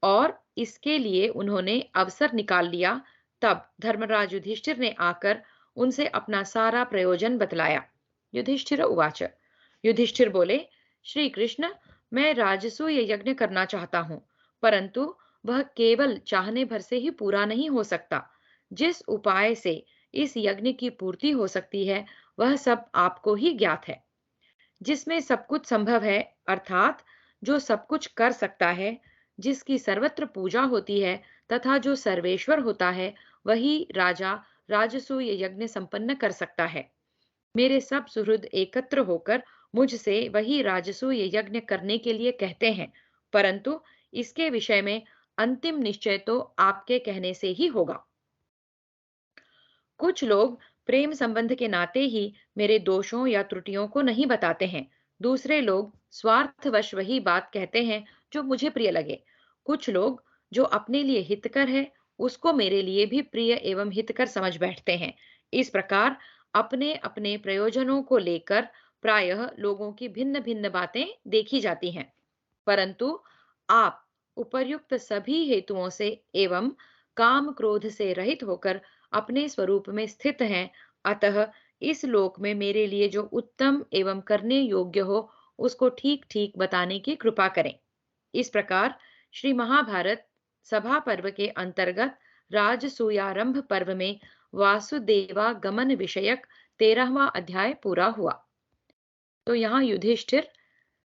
और इसके लिए उन्होंने अवसर निकाल लिया, तब धर्मराज युधिष्ठिर ने आकर उनसे अपना सारा प्रयोजन बतलाया। युधिष्ठिर उवाच। युधिष्ठिर बोले, श्री कृष्ण, मैं राजसूय यज्ञ करना चाहता हूँ, परंतु वह केवल चाहने भर से ही पूरा नहीं हो सकता। जिस उपाय से इस यज्ञ की पूर्ति हो सकती है, वह सब आपको ही ज्ञात है। जिसमें सब कुछ संभव है, अर्थात जो सब कुछ कर सकता है, जिसकी सर्वत्र पूजा होती है तथा जो सर्वेश्वर होता है, वही राजा राजसूय यज्ञ संपन्न कर सकता है। मेरे सब सुहृद एकत्र होकर मुझसे वही राजसूय यज्ञ करने के लिए कहते हैं, परंतु इसके विषय में अंतिम निश्चय तो आपके कहने से ही होगा। कुछ लोग प्रेम संबंध के नाते ही मेरे दोषों या त्रुटियों को नहीं बताते हैं। दूसरे लोग स्वार्थवश वही बात कहते हैं जो मुझे प्रिय लगे। कुछ लोग जो अपने लिए हितकर है, उसको मेरे लिए भी प्रिय एवं हितकर समझ बैठते हैं। इस प्रकार अपने अपने प्रयोजनों को लेकर प्रायः लोगों की भिन्न भिन्न बातें देखी जाती हैं, परंतु आप उपर्युक्त सभी हेतुओं से एवं काम क्रोध से रहित होकर अपने स्वरूप में स्थित हैं। अतः इस लोक में मेरे लिए जो उत्तम एवं करने योग्य हो, उसको ठीक ठीक बताने की कृपा करें। इस प्रकार श्री महाभारत सभा पर्व के अंतर्गत राजसूयारंभ पर्व में वासुदेवागमन विषयक 13वां अध्याय पूरा हुआ। तो यहाँ युधिष्ठिर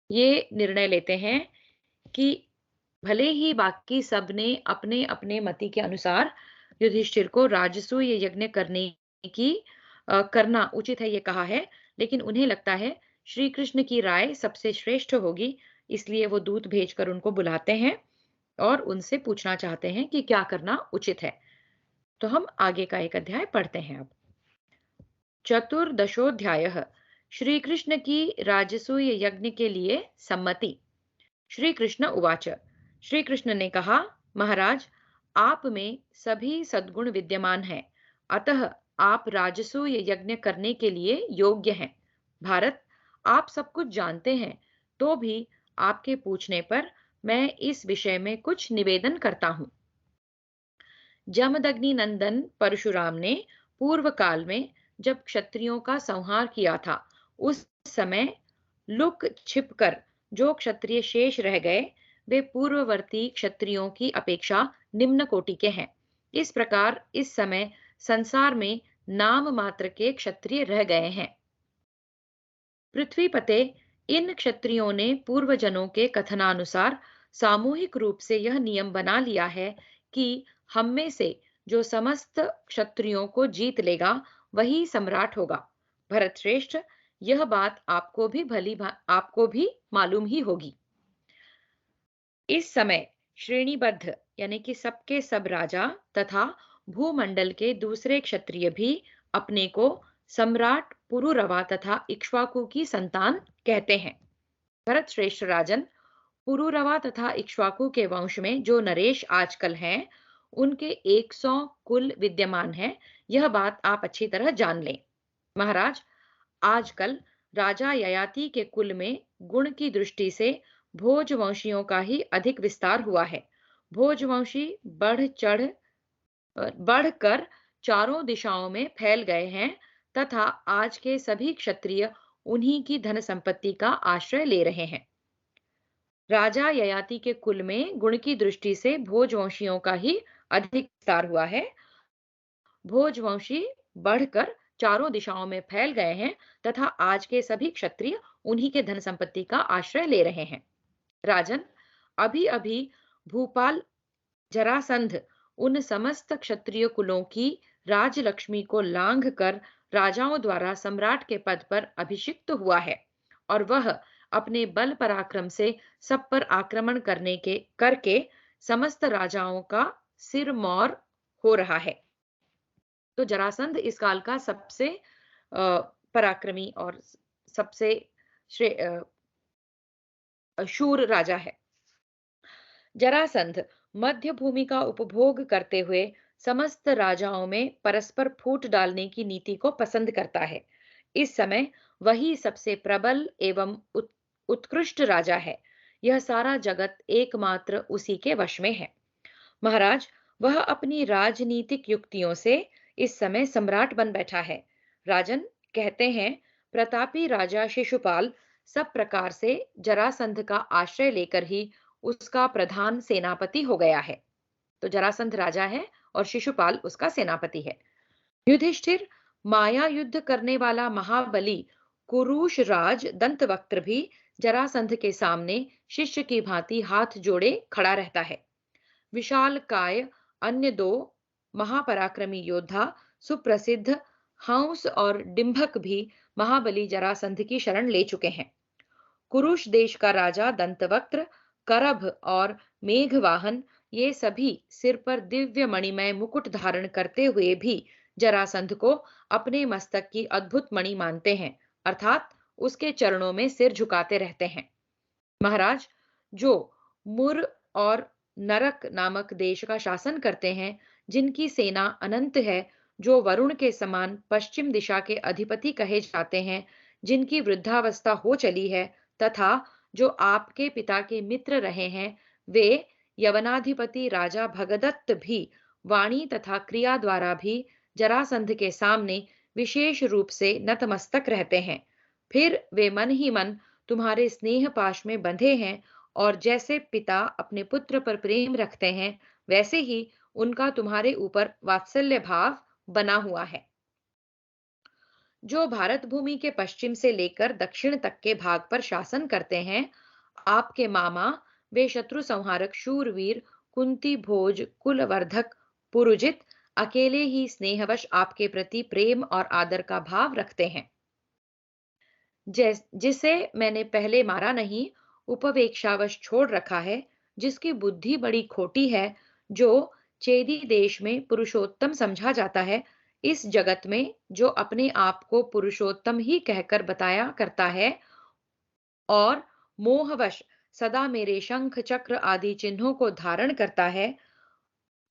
ये निर्णय लेते हैं कि भले ही बाकी सब ने अपने अपने मति के अनुसार युधिष्ठिर को राजसूय यज्ञ करना उचित है ये कहा है, लेकिन उन्हें लगता है श्री कृष्ण की राय सबसे श्रेष्ठ होगी, इसलिए वो दूत भेजकर उनको बुलाते हैं और उनसे पूछना चाहते हैं कि क्या करना उचित है। तो हम आगे का एक अध्याय पढ़ते हैं अब। चतुर्दशोऽध्यायः। श्री कृष्ण की राजसूय यज्ञ के लिए सम्मति। श्री कृष्ण उवाच। श्री कृष्ण ने कहा, महाराज, आप में सभी सद्गुण विद्यमान हैं, अतः आप राजसूय यज्ञ करने के लिए योग्य हैं। भारत, आप सब कुछ जानते हैं, तो भी आपके पूछने पर मैं इस विषय में कुछ निवेदन करता हूं। जमदग्नि नंदन परशुराम ने पूर्व काल में जब क्षत्रियों का संहार किया था, उस समय लुक छिपकर जो क्षत्रिय शेष रह गए, वे पूर्ववर्ती क्षत्रियों की अपेक्षा निम्न कोटि के हैं। इस प्रकार इस समय संसार में नाम मात्र के क्षत्रिय रह गए हैं। पृथ्वीपते, इन क्षत्रियों ने पूर्वजनों के कथनानुसार सामूहिक रूप से यह नियम बना लिया है कि हम में से जो समस्त क्षत्रियों को जीत लेगा, वही सम्राट होगा। भरत श्रेष्ठ, यह बात आपको भी मालूम ही होगी। इस समय श्रेणीबद्ध यानी कि सबके सब राजा तथा भूमंडल के दूसरे क्षत्रिय भी अपने को सम्राट पुरुरवा तथा इक्ष्वाकु की संतान कहते हैं। भरत श्रेष्ठ राजन, पुरुरवा तथा इक्ष्वाकु के वंश में जो नरेश आजकल हैं, उनके 100 कुल विद्यमान हैं। यह बात आप अच्छी तरह जान लें। महाराज, आजकल राजा ययाति के कुल में गुण की दृष्टि से भोजवंशियों का ही अधिक विस्तार हुआ है। भोजवंशी बढ़कर चारों दिशाओं में फैल गए हैं तथा आज के सभी क्षत्रिय उन्हीं की धन संपत्ति का आश्रय ले रहे हैं। राजा ययाति के कुल में गुण की दृष्टि से भोजवंशियों का ही अधिक विस्तार हुआ है। भोजवंशी बढ़कर चारों दिशाओं में फैल गए हैं तथा आज के सभी क्षत्रिय उन्हीं के धन संपत्ति का आश्रय ले रहे हैं। राजन, अभी अभी भूपाल जरासंध उन समस्त क्षत्रिय कुलों की राजलक्ष्मी को लांघ कर राजाओं द्वारा सम्राट के पद पर अभिषिक्त हुआ है और वह अपने बल पराक्रम से सब पर आक्रमण करके समस्त राजाओं का सिरमौर हो रहा है। तो जरासंध इस काल का सबसे पराक्रमी और सबसे शूर राजा है। जरासंध मध्य भूमि का उपभोग करते हुए समस्त राजाओं में परस्पर फूट डालने की नीति को पसंद करता है। इस समय वही सबसे प्रबल एवं उत्कृष्ट राजा है। यह सारा जगत एकमात्र उसी के वश में है। महाराज, वह अपनी राजनीतिक युक्तियों से इस समय सम्राट बन बैठा है। राजन, कहते हैं प्रतापी राजा शिशुपाल सब प्रकार से जरासंध का आश्रय लेकर ही उसका प्रधान सेनापति हो गया है। तो जरासंध राजा है और शिशुपाल उसका सेनापति है। युधिष्ठिर, माया युद्ध करने वाला महाबली कुरुष राज दंतवक्त्र भी जरासंध के सामने शिष्य की भांति हाथ जोड़े खड़ा रहता है। विशाल काय अन्य दो महापराक्रमी योद्धा सुप्रसिद्ध हंस और डिंभक भी महाबली जरासंध की शरण ले चुके हैं। कुरुष देश का राजा दंतवक्त्र, करभ और मेघवाहन, ये सभी सिर पर दिव्य मणिमय मुकुट धारण करते हुए भी जरासंध को अपने मस्तक की अद्भुत मणि मानते हैं, अर्थात उसके चरणों में सिर झुकाते रहते हैं। महाराज, जो मुर और नरक नामक देश का शासन करते हैं, जिनकी सेना अनंत है, जो वरुण के समान पश्चिम दिशा के अधिपति कहे जाते हैं, जिनकी वृद्धावस्था हो चली है, तथा जो आपके पिता के मित्र रहे हैं, वे यवनाधिपति राजा भगदत्त भी वाणी तथा क्रिया द्वारा भी जरासंध के सामने विशेष रूप से नतमस्तक रहते हैं। फिर वे मन ही मन तुम्हारे स्नेह पाश में बंधे हैं, और जैसे पिता अपने पुत्र पर प्रेम रखते हैं, वैसे ही उनका तुम्हारे ऊपर वात्सल्य भाव बना हुआ है। जो भारत भूमि के पश्चिम से लेकर दक्षिण तक के भाग पर शासन करते हैं, आपके मामा, वे शत्रु संहारक शूरवीर कुंती भोज कुलवर्धक पुरुजित अकेले ही स्नेहवश आपके प्रति प्रेम और आदर का भाव रखते हैं। जिसे मैंने पहले मारा नहीं, उपवेक्षावश छोड़ रखा है, जिसकी बुद्धि बड़ी खोटी है, जो चेदी देश में पुरुषोत्तम समझा जाता है, इस जगत में जो अपने आप को पुरुषोत्तम ही कहकर बताया करता है, और मोहवश सदा मेरे शंख चक्र आदि चिन्हों को धारण करता है,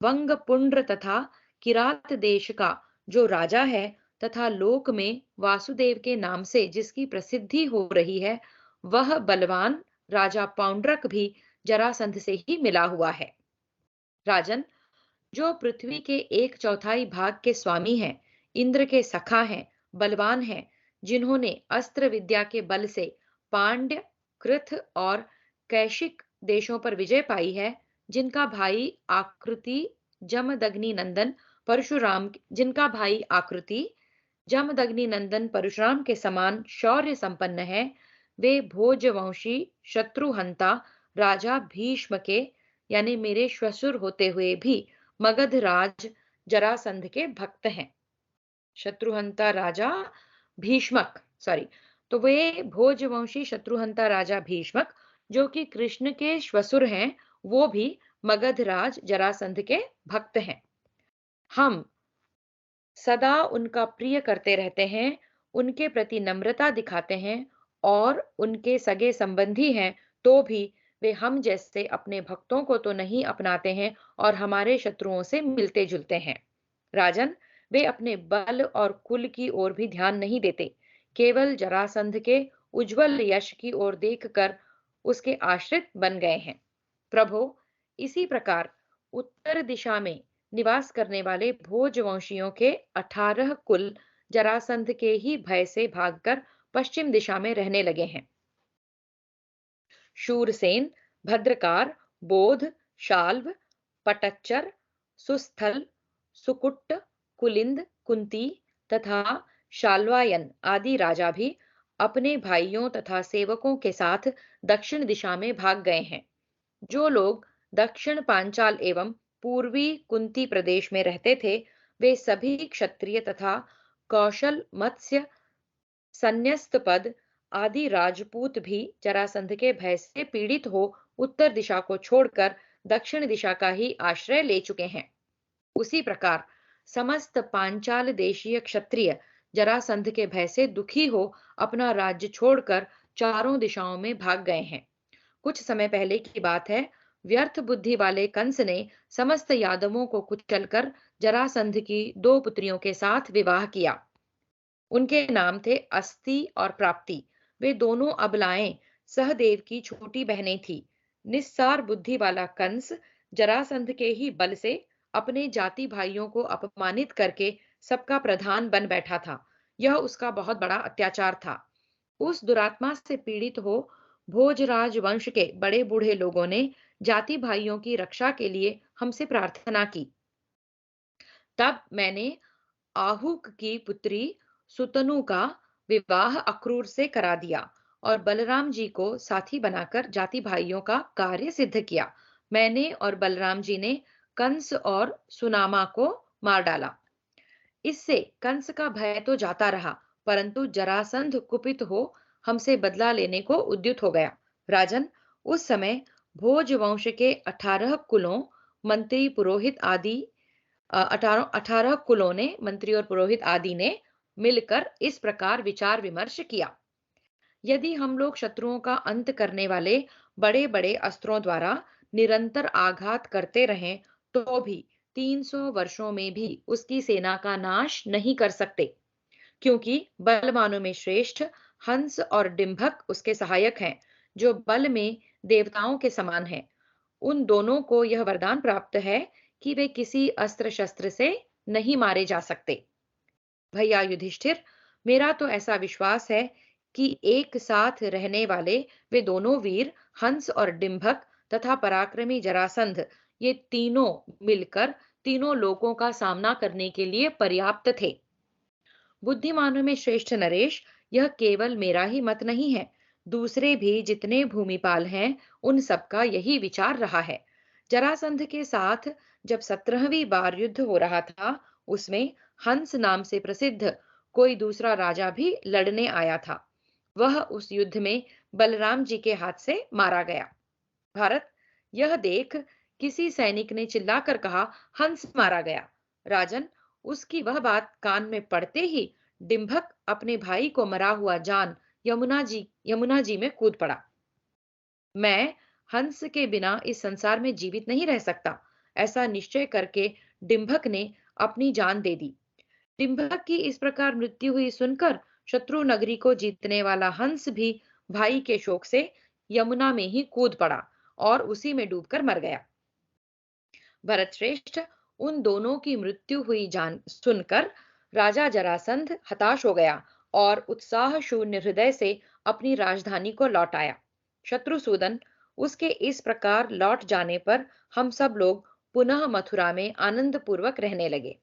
वंग पुंड्र तथा किरात देश का जो राजा है, तथा लोक में वासुदेव के नाम से जिसकी प्रसिद्धि हो रही है, वह बलवान राजा पौंड्रक भी जरासंध से ही मिला हुआ है। राजन, जो पृथ्वी के 1/4 भाग के स्वामी हैं, इंद्र के सखा हैं, बलवान हैं, जिन्होंने अस्त्र विद्या के बल से पांड्य, कृथ और कैशिक देशों पर विजय पाई है, जिनका भाई आकृति जमदग्नि नंदन परशुराम के समान शौर्य संपन्न है, वे भोजवंशी शत्रुहंता राजा भीष्म के, यानी मेरे श्वशुर होते हुए भी मगध राज जरासंध के भक्त हैं। शत्रुहंता राजा भीष्मक, सॉरी, तो वे भोजवंशी शत्रुहंता राजा भीष्मक, जो कि कृष्ण के श्वशुर हैं, वो भी मगध राज जरासंध के भक्त हैं। हम सदा उनका प्रिय करते रहते हैं, उनके प्रति नम्रता दिखाते हैं, और उनके सगे संबंधी हैं तो भी वे हम जैसे अपने भक्तों को तो नहीं अपनाते हैं और हमारे शत्रुओं से मिलते जुलते हैं। राजन, वे अपने बल और कुल की ओर भी ध्यान नहीं देते, केवल जरासंध के उज्जवल यश की ओर देखकर उसके आश्रित बन गए हैं। प्रभो, इसी प्रकार उत्तर दिशा में निवास करने वाले भोजवंशियों के 18 कुल जरासंध के ही भय से भागकर पश्चिम दिशा में रहने लगे हैं। शूरसेन, भद्रकार, बोध, शाल्व, पटच्चर, सुस्थल, सुकुट्ट, कुलिंद, कुंती तथा शाल्वायन आदि राजा भी अपने भाइयों तथा सेवकों के साथ दक्षिण दिशा में भाग गए हैं। जो लोग दक्षिण पांचाल एवं पूर्वी कुंती प्रदेश में रहते थे, वे सभी क्षत्रिय तथा कौशल मत्स्य संन्यस्त पद आदि राजपूत भी जरासंध के भय से पीड़ित हो उत्तर दिशा को छोड़कर दक्षिण दिशा का ही आश्रय ले चुके हैं। उसी प्रकार समस्त पांचाल देशीय क्षत्रिय जरासंध के भय से दुखी हो अपना राज्य छोड़कर चारों दिशाओं में भाग गए हैं। कुछ समय पहले की बात है। व्यर्थ बुद्धि वाले कंस ने समस्त यादवों को कुचलकर जरासंध की दो पुत्रियों के साथ विवाह किया। उनके नाम थे अस्ति और प्राप्ति। वे दोनों अबलाएं सहदेव की छोटी बहनें थीं। निस्सार बुद्धि वाला कंस जरासंध के ही बल से अपने जाति भाइयों को अपमानित करके सबका प्रधान बन बैठा था। यह उसका बहुत बड़ा अत्याचार था। उस दुरात्मा से पीड़ित हो भोजराज वंश के बड़े बूढ़े लोगों ने जाति भाइयों की रक्षा के लिए हमसे प्रार्थना की। तब मैंने आहुक की पुत्री सुतनु का विवाह अक्रूर से करा दिया और बलराम जी को साथी बनाकर जाति भाइयों का कार्य सिद्ध किया। मैंने और बलराम जी ने कंस और सुनामा को मार डाला। इससे कंस का भय तो जाता रहा, परंतु जरासंध कुपित हो हमसे बदला लेने को उद्युत हो गया। राजन, उस समय भोज वंश के 18 कुलों मंत्री पुरोहित आदि 18 कुलों ने मंत्री और पुरोहित आदि ने मिलकर इस प्रकार विचार विमर्श किया। यदि हम लोग शत्रुओं का अंत करने वाले बड़े बड़े अस्त्रों द्वारा निरंतर आघात करते रहें तो भी 300 वर्षों में भी उसकी सेना का नाश नहीं कर सकते, क्योंकि बलवानों में श्रेष्ठ हंस और डिंभक उसके सहायक हैं, जो बल में देवताओं के समान हैं। उन दोनों को यह वरदान प्राप्त है कि वे किसी अस्त्र शस्त्र से नहीं मारे जा सकते। भैया युधिष्ठिर, मेरा तो ऐसा विश्वास है कि एक साथ रहने वाले वे दोनों वीर हंस और डिंभक तथा पराक्रमी जरासंध, ये तीनों मिलकर तीनों लोकों का सामना करने के लिए पर्याप्त थे। बुद्धिमानों में श्रेष्ठ नरेश, यह केवल मेरा ही मत नहीं है। दूसरे भी जितने भूमिपाल हैं, उन सबका यही विचार रहा है। जरासंध के साथ जब 17वीं बार युद्ध हो रहा था, उसमें हंस नाम से प्रसिद्ध कोई दूसरा राजा भी लड़ने आया था। वह उस युद्ध में बलराम जी के हाथ से मारा गया। भारत, यह देख किसी सैनिक ने चिल्लाकर कहा, हंस मारा गया। राजन, उसकी वह बात कान में पड़ते ही डिंभक अपने भाई को मरा हुआ जान यमुना जी में कूद पड़ा। मैं हंस के बिना इस संसार में जीवित नहीं रह सकता, ऐसा निश्चय करके डिंभक ने अपनी जान दे दी। डिंभक की इस प्रकार मृत्यु हुई सुनकर शत्रु नगरी को जीतने वाला हंस भी भाई के शोक से यमुना में ही कूद पड़ा और उसी में डूबकर मर गया। भरत श्रेष्ठ, उन दोनों की मृत्यु हुई जान सुनकर राजा जरासंध हताश हो गया और उत्साह शून्य हृदय से अपनी राजधानी को लौट आया। शत्रुसूदन, उसके इस प्रकार लौट जाने पर हम सब लोग पुनः मथुरा में आनंद पूर्वक रहने लगे।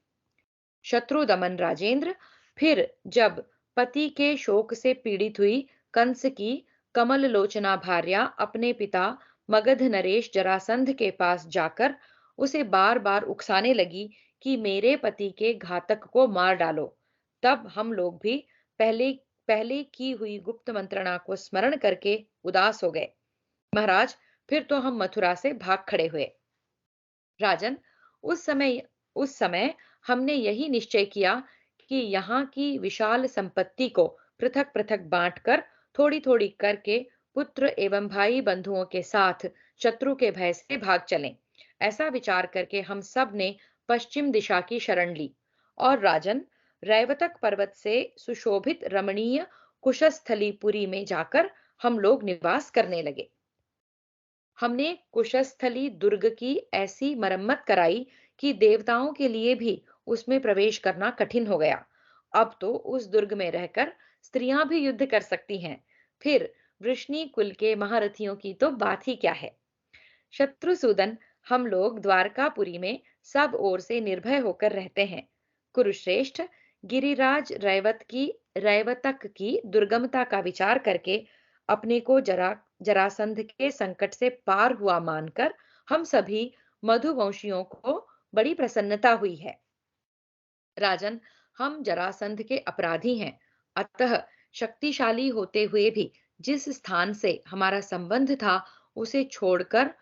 शत्रु दमन राजेंद्र, फिर जब पति के शोक से पीड़ित हुई कंस की कमल लोचना भार्या अपने पिता मगध नरेश जरासंध के पास जाकर उसे बार बार उकसाने लगी कि मेरे पति के घातक को मार डालो, तब हम लोग भी पहले पहले की हुई गुप्त मंत्रणा को स्मरण करके उदास हो गए। महाराज, फिर तो हम मथुरा से भाग खड़े हुए। राजन, उस समय हमने यही निश्चय किया कि यहाँ की विशाल संपत्ति को पृथक पृथक बांटकर थोड़ी थोड़ी करके पुत्र एवं भाई बंधुओं के साथ शत्रु के भय से भाग चलें। ऐसा विचार करके हम सब ने पश्चिम दिशा की शरण ली और राजन, रैवतक पर्वत से सुशोभित रमणीय कुशस्थलीपुरी में जाकर हम लोग निवास करने लगे। हमने कुशस्थली दुर्ग की ऐसी मरम्मत कराई कि देवताओं के लिए भी उसमें प्रवेश करना कठिन हो गया। अब तो उस दुर्ग में रहकर स्त्रियां भी युद्ध कर सकती हैं। फिर वृष्णि कुल के महारथियों की तो बात ही क्या है। शत्रुसूदन, हम लोग द्वारकापुरी में सब ओर से निर्भय होकर रहते हैं। कुरुश्रेष्ठ, गिरिराज रैवतक की दुर्गमता का विचार करके अपने को जरासंध के संकट से पार हुआ मानकर हम सभी मधुवंशियों को बड़ी प्रसन्नता हुई है। राजन, हम जरासंध के अपराधी हैं, अतः शक्तिशाली होते हुए भी जिस स्थान से हमारा संबंध था उसे छोड़कर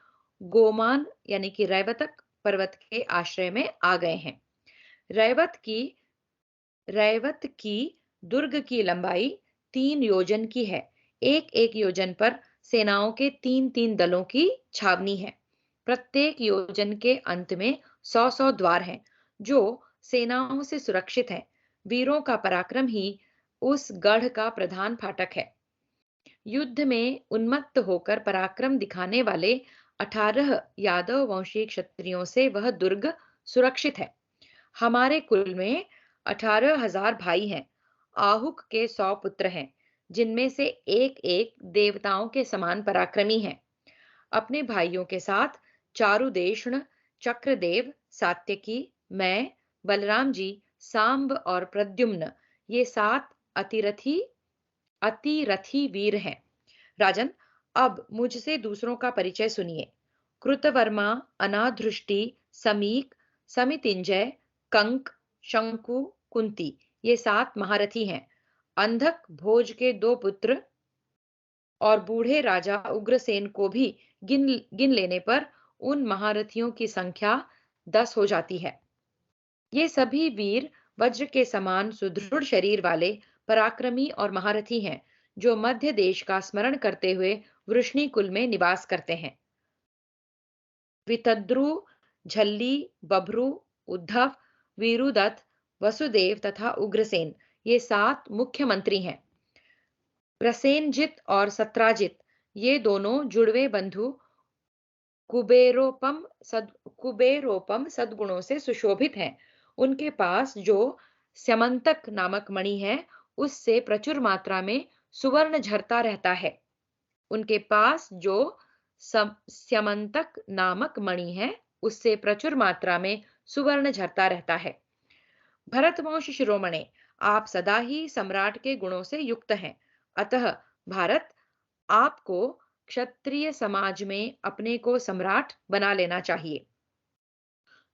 गोमान यानी कि रैवतक पर्वत के आश्रय में आ गए हैं। रैवत की रैवत की दुर्ग की लंबाई 3 योजन की है। एक एक योजन पर सेनाओं के 3-3 दलों की छावनी है। प्रत्येक योजन के अंत में 100-100 द्वार हैं, जो सेनाओं से सुरक्षित हैं। वीरों का पराक्रम ही उस गढ़ का प्रधान फाटक है। युद्ध में उन्मत्त होकर पराक्रम दिखाने वाले 18 यादव वंशी क्षत्रियों से वह दुर्ग सुरक्षित है। हमारे कुल में 18,000 भाई हैं। आहुक के 100 पुत्र हैं, जिनमें से एक एक देवताओं के समान पराक्रमी हैं। अपने भाइयों के साथ चारुदेशण, चक्रदेव, सात्यकी, मैं, बलराम जी, सांब और प्रद्युम्न, ये 7 अतिरथी वीर हैं। राजन, अब मुझसे दूसरों का परिचय सुनिए। कृतवर्मा, अनाधृष्टि, समीक, समितिंजय, कंक, शंकु, कुंती, ये 7 महारथी हैं। अंधक भोज के 2 पुत्र और बूढ़े राजा उग्रसेन को भी गिन गिन लेने पर उन महारथियों की संख्या 10 हो जाती है। ये सभी वीर वज्र के समान सुदृढ़ शरीर वाले पराक्रमी और महारथी हैं, जो मध्य देश का स्मरण करते हुए वृष्णि कुल में निवास करते हैं। वितद्रु, झल्ली, बभ्रु, उद्धव, वीरुदत्त, वसुदेव तथा उग्रसेन, ये 7 मुख्यमंत्री हैं। प्रसेनजित और सत्राजित, ये दोनों जुड़वे बंधु कुबेरोपम सद्गुणों से सुशोभित हैं। उनके पास जो स्यमंतक नामक मणि है, उससे प्रचुर मात्रा में सुवर्ण झरता रहता है। उनके पास जो स्यमंतक नामक मणि है, उससे प्रचुर मात्रा में सुवर्ण झरता रहता है। भरतवंश शिरोमणे, आप सदा ही सम्राट के गुणों से युक्त हैं। अतः भारत, आपको क्षत्रिय समाज में अपने को सम्राट बना लेना चाहिए।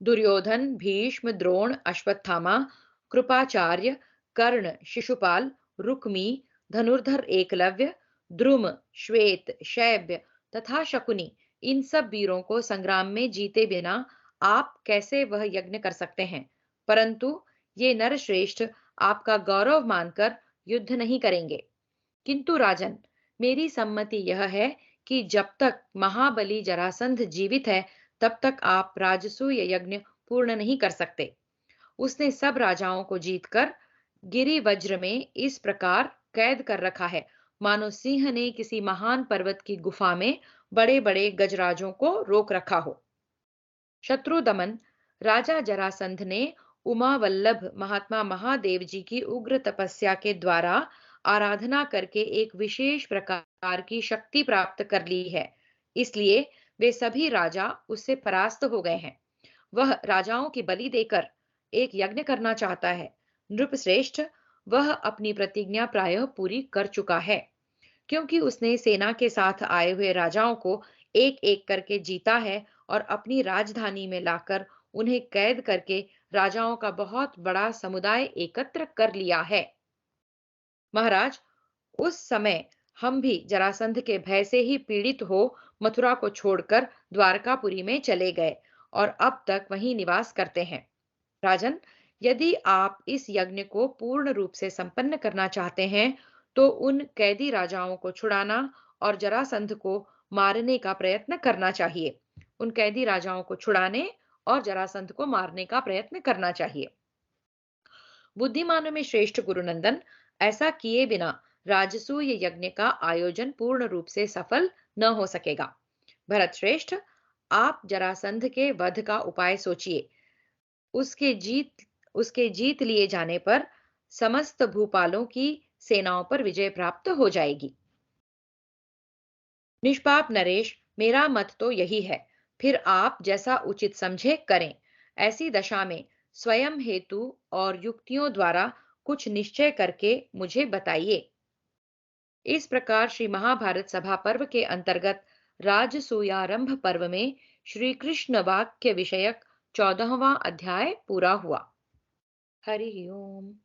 दुर्योधन, भीष्म, द्रोण, अश्वत्थामा, कृपाचार्य, कर्ण, शिशुपाल, रुक्मी, धनुर्धर एकलव्य, द्रुम, श्वेत, शैब्य तथा शकुनी, इन सब वीरों को संग्राम में जीते बिना आप कैसे वह यज्ञ कर सकते हैं? परंतु ये नरश्रेष्ठ आपका गौरव मानकर युद्ध नहीं करेंगे। किंतु राजन, मेरी सम्मति यह है कि जब तक महाबली जरासंध जीवित है, तब तक आप राजसूय यज्ञ पूर्ण नहीं कर सकते। उसने सब राजाओं को जीतकर गिरि वज्र में इस प्रकार कैद कर रखा है, मानो सिंह ने किसी महान पर्वत की गुफा में बड़े बड़े गजराजों को रोक रखा हो। शत्रु दमन, राजा जरासंध ने उमा वल्लभ महात्मा महादेव जी की उग्र तपस्या के द्वारा आराधना करके एक विशेष प्रकार की शक्ति प्राप्त कर ली है। इसलिए वे सभी राजा उससे परास्त हो गए हैं। वह राजाओं की बलि देकर एक यज्ञ करना चाहता है। नृपश्रेष्ठ, वह अपनी प्रतिज्ञा प्रायः पूरी कर चुका है, क्योंकि उसने सेना के साथ आए हुए राजाओं को एक एक करके जीता है और अपनी राजधानी में लाकर उन्हें कैद करके राजाओं का बहुत बड़ा समुदाय एकत्र कर लिया है। महाराज, उस समय हम भी जरासंध के भय से ही पीड़ित हो मथुरा को छोड़कर द्वारकापुरी में चले गए और अब तक वहीं निवास करते हैं। राजन, यदि आप इस यज्ञ को पूर्ण रूप से संपन्न करना चाहते हैं, तो उन कैदी राजाओं को छुड़ाना और जरासंध को मारने का प्रयत्न करना चाहिए। उन कैदी राजाओं को छुड़ाने और जरासंध को मारने का प्रयत्न करना चाहिए। बुद्धिमानों में श्रेष्ठ गुरुनंदन, ऐसा किए बिना राजसूय यज्ञ का आयोजन पूर्ण रूप से सफल न हो सकेगा। भरत श्रेष्ठ, आप जरासंध के वध का उपाय सोचिए। उसके जीत लिए जाने पर समस्त भूपालों की सेनाओं पर विजय प्राप्त हो जाएगी। निष्पाप नरेश, मेरा मत तो यही है। फिर आप जैसा उचित समझे करें। ऐसी दशा में स्वयं हेतु और युक्तियों द्वारा कुछ निश्चय करके मुझे बताइए। इस प्रकार श्री महाभारत सभा पर्व के अंतर्गत राजसूयारंभ पर्व में श्री कृष्ण वाक्य विषयक 14वां अध्याय पूरा हुआ। हरि ओम।